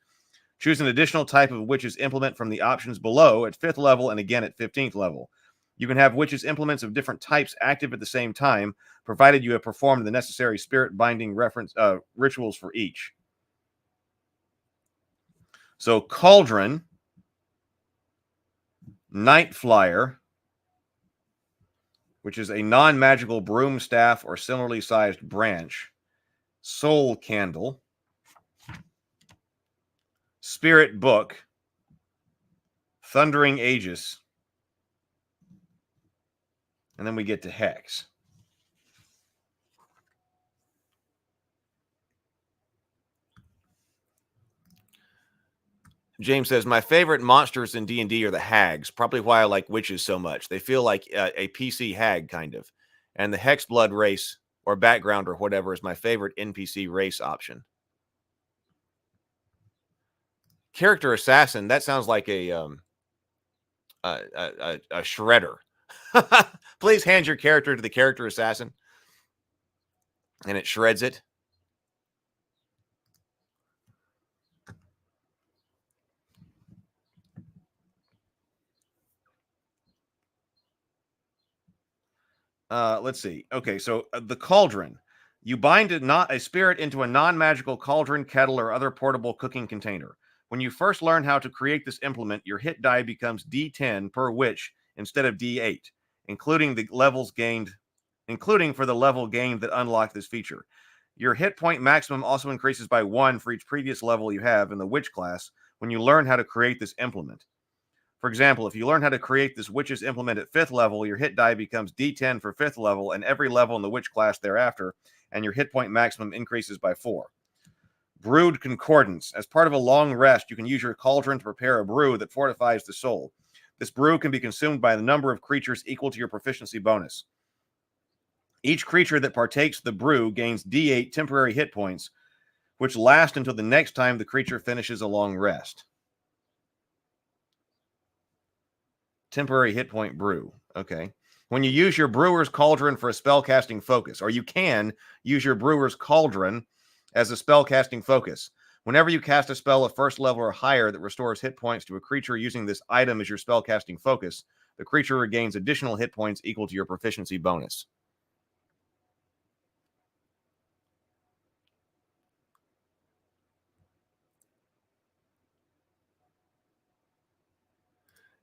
Choose an additional type of witch's implement from the options below at 5th level and again at 15th level. You can have witch's implements of different types active at the same time, provided you have performed the necessary spirit binding rituals for each. So Cauldron, Night Flyer, which is a non-magical broom staff or similarly sized branch, Soul Candle, Spirit Book, Thundering Aegis, and then we get to Hex. James says, my favorite monsters in D&D are the hags, probably why I like witches so much. They feel like a PC hag, kind of. And the Hexblood race or background or whatever is my favorite NPC race option. Character assassin, that sounds like a shredder. Please hand your character to the character assassin. And it shreds it. Let's see. Okay, so the cauldron. You bind a spirit into a non-magical cauldron, kettle, or other portable cooking container. When you first learn how to create this implement, your hit die becomes D10 per witch instead of D8, including for the level gained that unlock this feature. Your hit point maximum also increases by 1 for each previous level you have in the witch class when you learn how to create this implement. For example, if you learn how to create this witch's implement at 5th level, your hit die becomes D10 for 5th level and every level in the witch class thereafter, and your hit point maximum increases by 4. Brewed Concordance. As part of a long rest, you can use your cauldron to prepare a brew that fortifies the soul. This brew can be consumed by the number of creatures equal to your proficiency bonus. Each creature that partakes of the brew gains D8 temporary hit points, which last until the next time the creature finishes a long rest. Temporary hit point brew. Okay. When you use your brewer's cauldron for a spellcasting focus, or you can use your brewer's cauldron as a spellcasting focus. Whenever you cast a spell of 1st level or higher that restores hit points to a creature using this item as your spellcasting focus, the creature regains additional hit points equal to your proficiency bonus.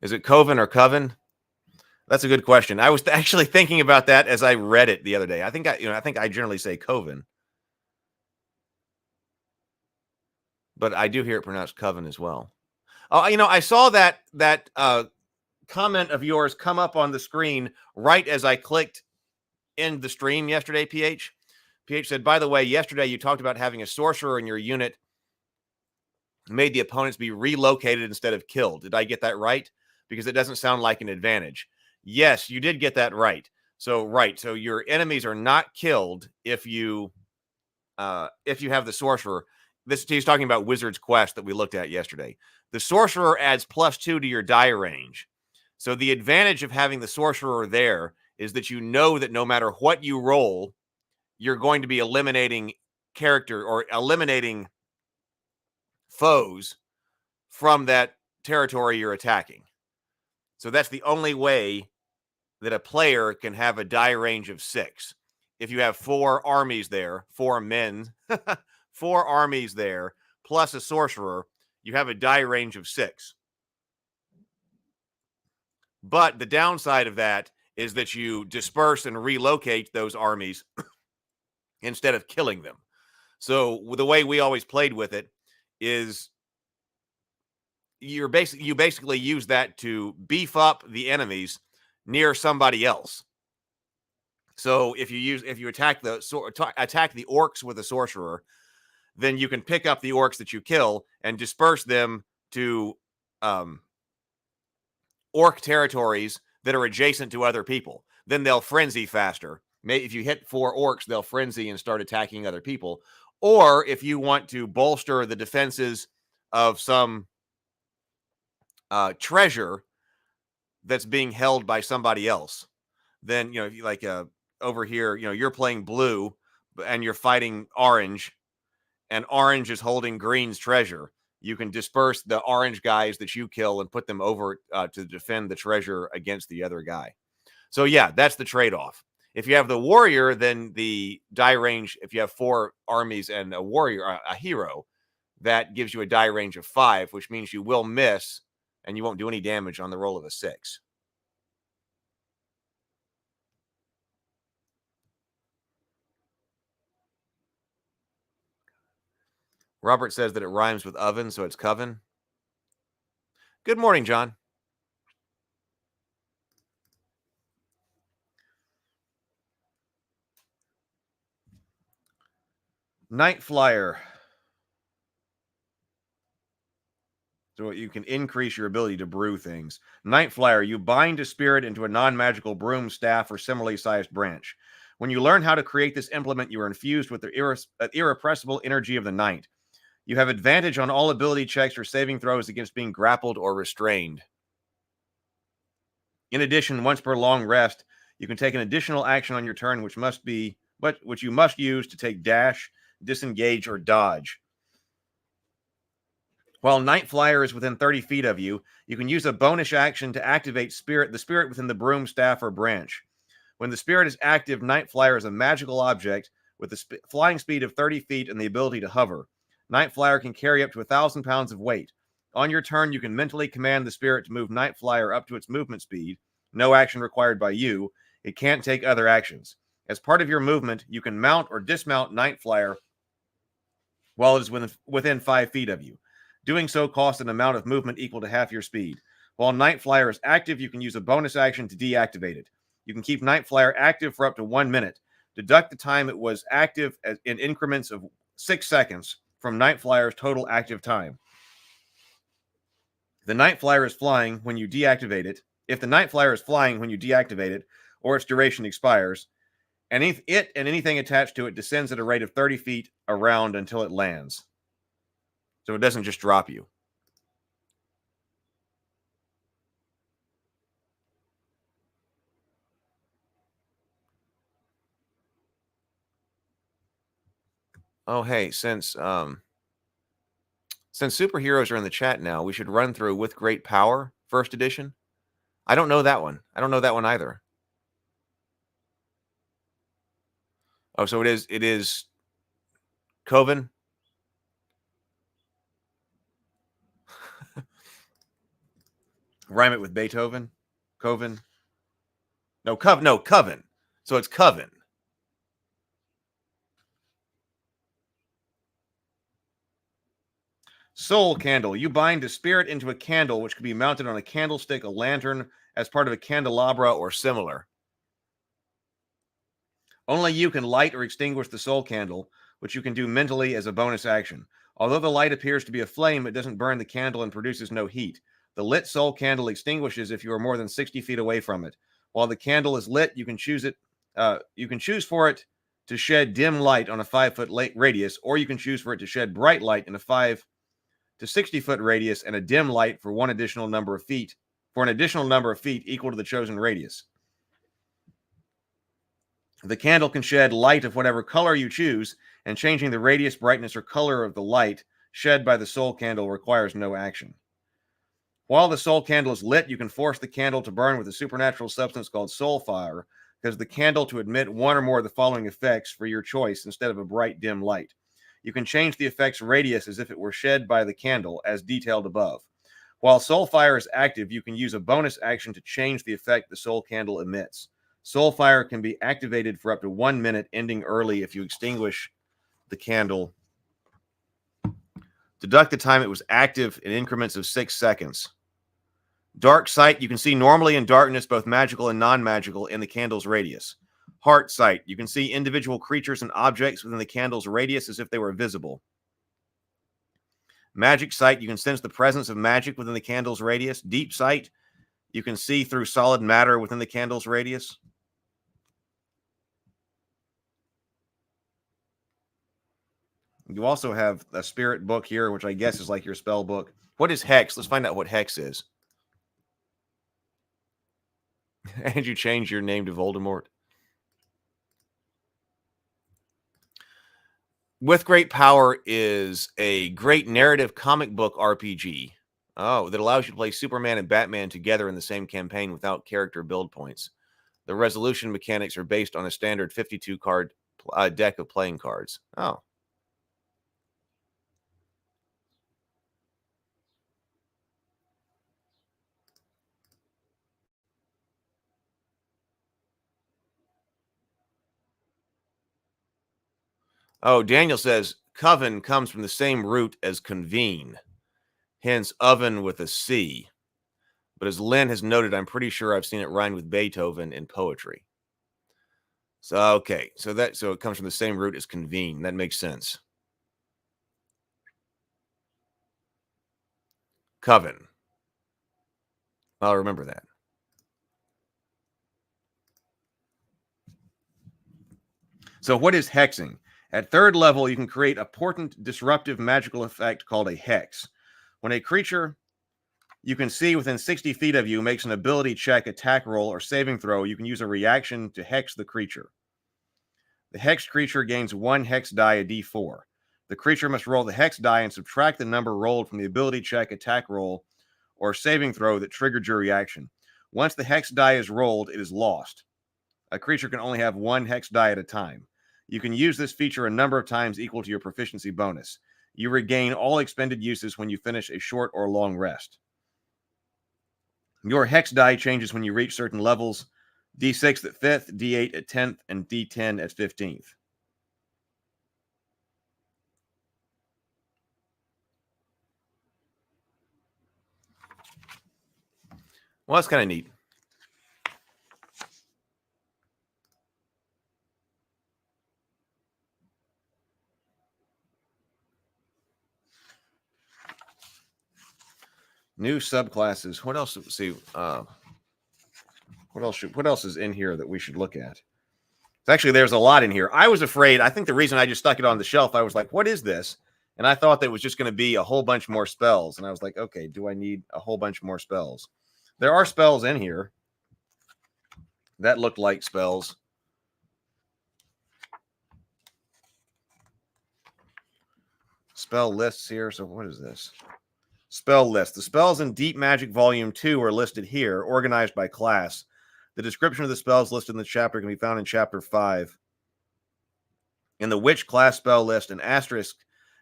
Is it Coven or Coven? That's a good question. I was actually thinking about that as I read it the other day. I think I generally say Coven, but I do hear it pronounced Coven as well. Oh, I saw that comment of yours come up on the screen right as I clicked in the stream yesterday, PH, PH said, by the way, yesterday you talked about having a sorcerer in your unit made the opponents be relocated instead of killed. Did I get that right? Because it doesn't sound like an advantage. Yes, you did get that right. So your enemies are not killed if you have the sorcerer. He's talking about Wizard's Quest that we looked at yesterday. The sorcerer adds +2 to your die range. So the advantage of having the sorcerer there is that you know that no matter what you roll, you're going to be eliminating foes from that territory you're attacking. So that's the only way that a player can have a die range of 6. If you have 4 armies there, 4 men, 4 armies there, plus a sorcerer, you have a die range of 6. But the downside of that is that you disperse and relocate those armies instead of killing them. So the way we always played with it is you basically use that to beef up the enemies near somebody else. So if you attack the orcs with a sorcerer, then you can pick up the orcs that you kill and disperse them to orc territories that are adjacent to other people. Then they'll frenzy faster. If you hit 4 orcs, they'll frenzy and start attacking other people. Or if you want to bolster the defenses of some treasure that's being held by somebody else, then over here, you're playing blue and you're fighting orange, and orange is holding green's treasure. You can disperse the orange guys that you kill and put them over to defend the treasure against the other guy. So yeah, that's the trade-off. If you have the warrior, then the die range, if you have 4 armies and a warrior, a hero, that gives you a die range of 5, which means you will miss and you won't do any damage on the roll of a 6. Robert says that it rhymes with oven, so it's coven. Good morning, John. Night Flyer. So you can increase your ability to brew things. Night Flyer, you bind a spirit into a non-magical broom, staff, or similarly sized branch. When you learn how to create this implement, you are infused with the irrepressible energy of the night. You have advantage on all ability checks or saving throws against being grappled or restrained. In addition, once per long rest, you can take an additional action on your turn, which you must use to take dash, disengage, or dodge. While Night Flyer is within 30 feet of you, you can use a bonus action to activate the spirit within the broom, staff, or branch. When the spirit is active, Night Flyer is a magical object with a flying speed of 30 feet and the ability to hover. Night Flyer can carry up to 1,000 pounds of weight. On your turn, you can mentally command the spirit to move Night Flyer up to its movement speed. No action required by you. It can't take other actions. As part of your movement, you can mount or dismount Night Flyer while it is within 5 feet of you. Doing so costs an amount of movement equal to half your speed. While Night Flyer is active, you can use a bonus action to deactivate it. You can keep Night Flyer active for up to 1 minute. Deduct the time it was active in increments of 6 seconds from Night Flyer's total active time. The Night Flyer is flying when you deactivate it. If the Night Flyer is flying when you deactivate it, or its duration expires, and it and anything attached to it descends at a rate of 30 feet around until it lands. So it doesn't just drop you. Oh, hey, since superheroes are in the chat now, we should run through With Great Power, first edition. I don't know that one. I don't know that one either. Oh, so it is Coven. Rhyme it with Beethoven. Coven. No, Coven. So it's Coven. Soul Candle. You bind a spirit into a candle, which can be mounted on a candlestick, a lantern, as part of a candelabra, or similar. Only you can light or extinguish the soul candle, which you can do mentally as a bonus action. Although the light appears to be a flame, it doesn't burn the candle and produces no heat. The lit soul candle extinguishes if you are more than 60 feet away from it. While the candle is lit, you can choose for it to shed dim light on a 5-foot radius, or you can choose for it to shed bright light in a 5 to 60-foot radius and a dim light for an additional number of feet equal to the chosen radius. The candle can shed light of whatever color you choose, and changing the radius, brightness, or color of the light shed by the soul candle requires no action. While the soul candle is lit, you can force the candle to burn with a supernatural substance called soul fire, because the candle to emit one or more of the following effects for your choice instead of a bright, dim light. You can change the effect's radius as if it were shed by the candle, as detailed above. While soul fire is active, you can use a bonus action to change the effect the soul candle emits. Soul fire can be activated for up to 1 minute, ending early if you extinguish the candle. Deduct the time it was active in increments of 6 seconds. Dark sight, you can see normally in darkness, both magical and non-magical, in the candle's radius. Heart sight, you can see individual creatures and objects within the candle's radius as if they were visible. Magic sight, you can sense the presence of magic within the candle's radius. Deep sight, you can see through solid matter within the candle's radius. You also have a spirit book here, which I guess is like your spell book. What is hex? Let's find out what hex is. And you change your name to Voldemort. With Great Power is a great narrative comic book RPG. Oh, that allows you to play Superman and Batman together in the same campaign without character build points. The resolution mechanics are based on a standard 52-card deck of playing cards. Oh. Oh, Daniel says, coven comes from the same root as convene, hence oven with a C. But as Lynn has noted, I'm pretty sure I've seen it rhymed with Beethoven in poetry. So, okay, so it comes from the same root as convene. That makes sense. Coven. I'll remember that. So what is hexing? At third level, you can create a potent, disruptive magical effect called a hex. When a creature you can see within 60 feet of you makes an ability check, attack roll, or saving throw, you can use a reaction to hex the creature. The hexed creature gains 1 hex die, a d4. The creature must roll the hex die and subtract the number rolled from the ability check, attack roll, or saving throw that triggered your reaction. Once the hex die is rolled, it is lost. A creature can only have 1 hex die at a time. You can use this feature a number of times equal to your proficiency bonus. You regain all expended uses when you finish a short or long rest. Your hex die changes when you reach certain levels: D6 at 5th, D8 at 10th, and D10 at 15th. Well, that's kind of neat. New subclasses. What else? Let's see. What else is in here that we should look at? Actually, there's a lot in here. I was afraid. I think the reason I just stuck it on the shelf, I was like, what is this? And I thought that it was just going to be a whole bunch more spells. And I was like, okay, do I need a whole bunch more spells? There are spells in here that looked like spells. Spell lists here. So what is this? Spell list. The spells in Deep Magic Volume 2 are listed here, organized by class. The description of the spells listed in the chapter can be found in Chapter 5. In the Witch class spell list, an asterisk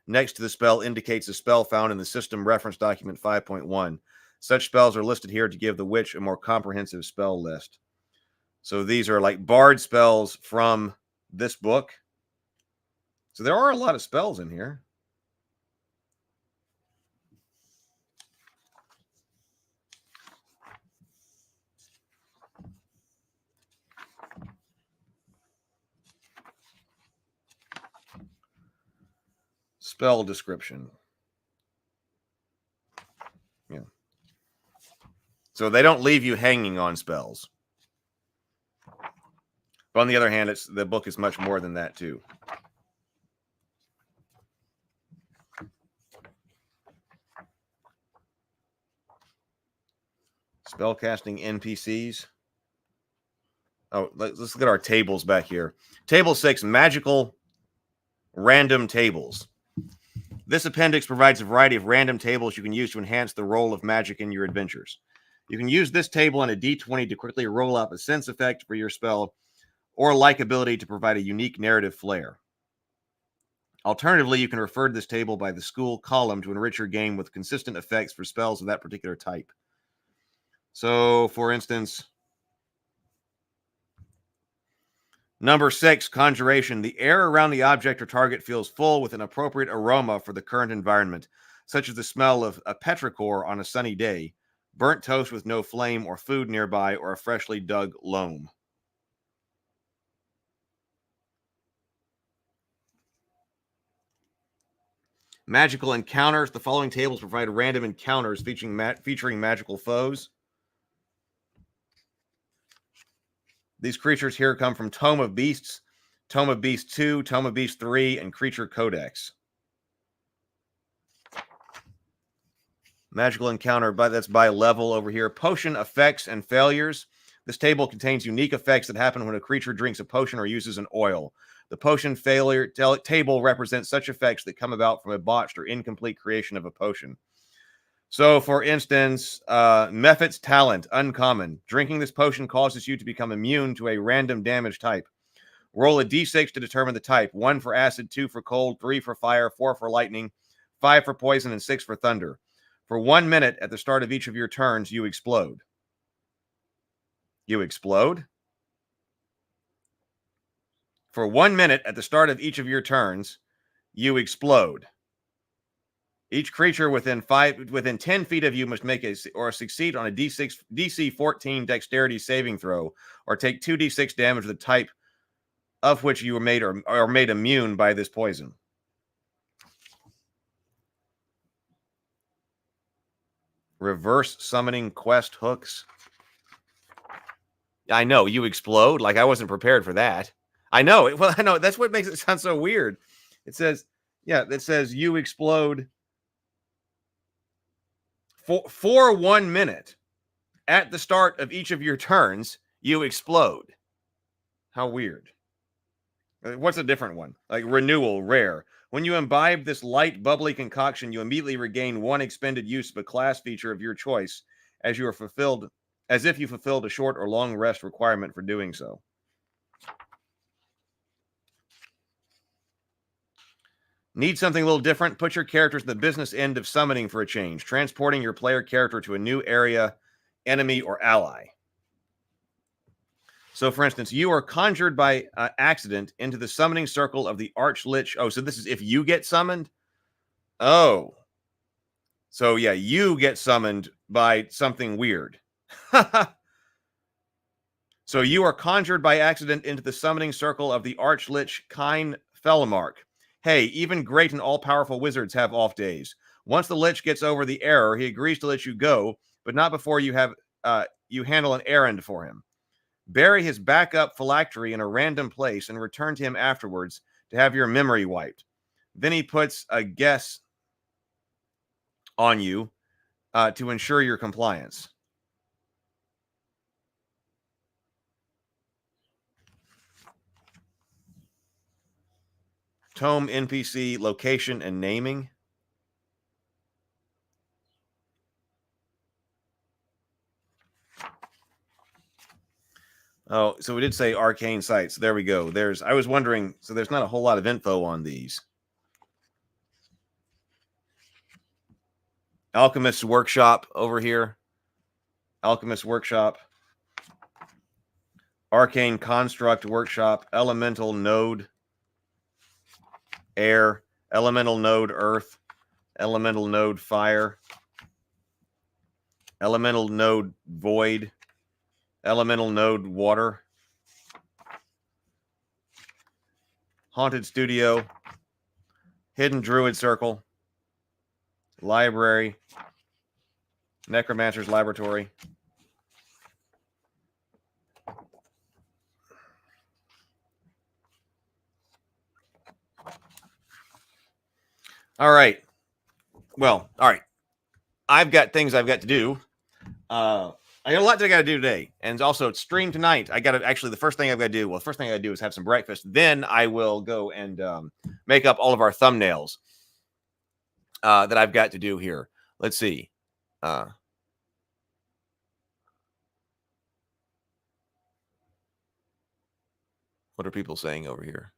next to the spell indicates a spell found in the System Reference Document 5.1. Such spells are listed here to give the Witch a more comprehensive spell list. So these are like bard spells from this book. So there are a lot of spells in here. Spell description. Yeah. So they don't leave you hanging on spells. But on the other hand, the book is much more than that too. Spellcasting NPCs. Oh, let's look at our tables back here. Table 6, magical random tables. This appendix provides a variety of random tables you can use to enhance the role of magic in your adventures. You can use this table and a d20 to quickly roll up a sense effect for your spell or like ability to provide a unique narrative flair. Alternatively, you can refer to this table by the school column to enrich your game with consistent effects for spells of that particular type. So, for instance, number 6, conjuration. The air around the object or target feels full with an appropriate aroma for the current environment, such as the smell of a petrichor on a sunny day, burnt toast with no flame or food nearby, or a freshly dug loam. Magical encounters. The following tables provide random encounters featuring magical foes. These creatures here come from Tome of Beasts, Tome of Beasts 2, Tome of Beasts 3, and Creature Codex. Magical encounter, that's by level over here. Potion effects and failures. This table contains unique effects that happen when a creature drinks a potion or uses an oil. The potion failure table represents such effects that come about from a botched or incomplete creation of a potion. So, for instance, Mephit's Talent, uncommon. Drinking this potion causes you to become immune to a random damage type. Roll a d6 to determine the type. 1 for acid, 2 for cold, 3 for fire, 4 for lightning, 5 for poison, and 6 for thunder. For 1 minute at the start of each of your turns, you explode. You explode? For 1 minute at the start of each of your turns, you explode. Each creature within 10 feet of you must make succeed on a DC 14 dexterity saving throw, or take 2d6 damage of the type of which you were made or are made immune by this poison. Reverse summoning quest hooks. I know, you explode. Like, I wasn't prepared for that. I know. Well, I know. That's what makes it sound so weird. It says you explode for 1 minute. At the start of each of your turns, you explode. How weird. What's a different one? Like renewal, rare. When you imbibe this light, bubbly concoction, you immediately regain 1 expended use of a class feature of your choice as if you fulfilled a short or long rest requirement for doing so. Need something a little different? Put your characters in the business end of summoning for a change, transporting your player character to a new area, enemy, or ally. So, for instance, you are conjured by accident into the summoning circle of the Archlich. Oh, so this is if you get summoned? Oh. So, yeah, you get summoned by something weird. So, you are conjured by accident into the summoning circle of the Archlich Kine Felamark. Hey, even great and all-powerful wizards have off days. Once the Lich gets over the error, he agrees to let you go, but not before you handle an errand for him. Bury his backup phylactery in a random place and return to him afterwards to have your memory wiped. Then he puts a guess on you to ensure your compliance. Tome NPC location and naming. Oh, so we did say arcane sites. There we go. I was wondering, so there's not a whole lot of info on these. Alchemist's Workshop over here. Alchemist's Workshop. Arcane Construct Workshop. Elemental Node Air. Elemental Node Earth. Elemental Node Fire. Elemental Node Void. Elemental Node Water. Haunted Studio. Hidden Druid Circle. Library. Necromancer's Laboratory. All right. Well, all right. I've got things I've got to do. I got a lot that I got to do today. And also, it's stream tonight. I got to actually, the first thing I've got to do, well, the first thing I got to do is have some breakfast. Then I will go and make up all of our thumbnails that I've got to do here. Let's see. What are people saying over here?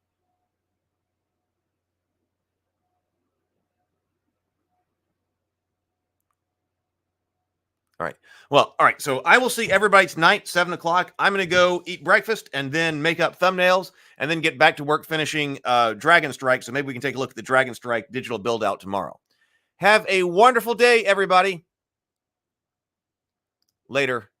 All right. Well, all right. So I will see everybody tonight, 7 o'clock. I'm going to go eat breakfast and then make up thumbnails and then get back to work finishing Dragon Strike. So maybe we can take a look at the Dragon Strike digital build out tomorrow. Have a wonderful day, everybody. Later.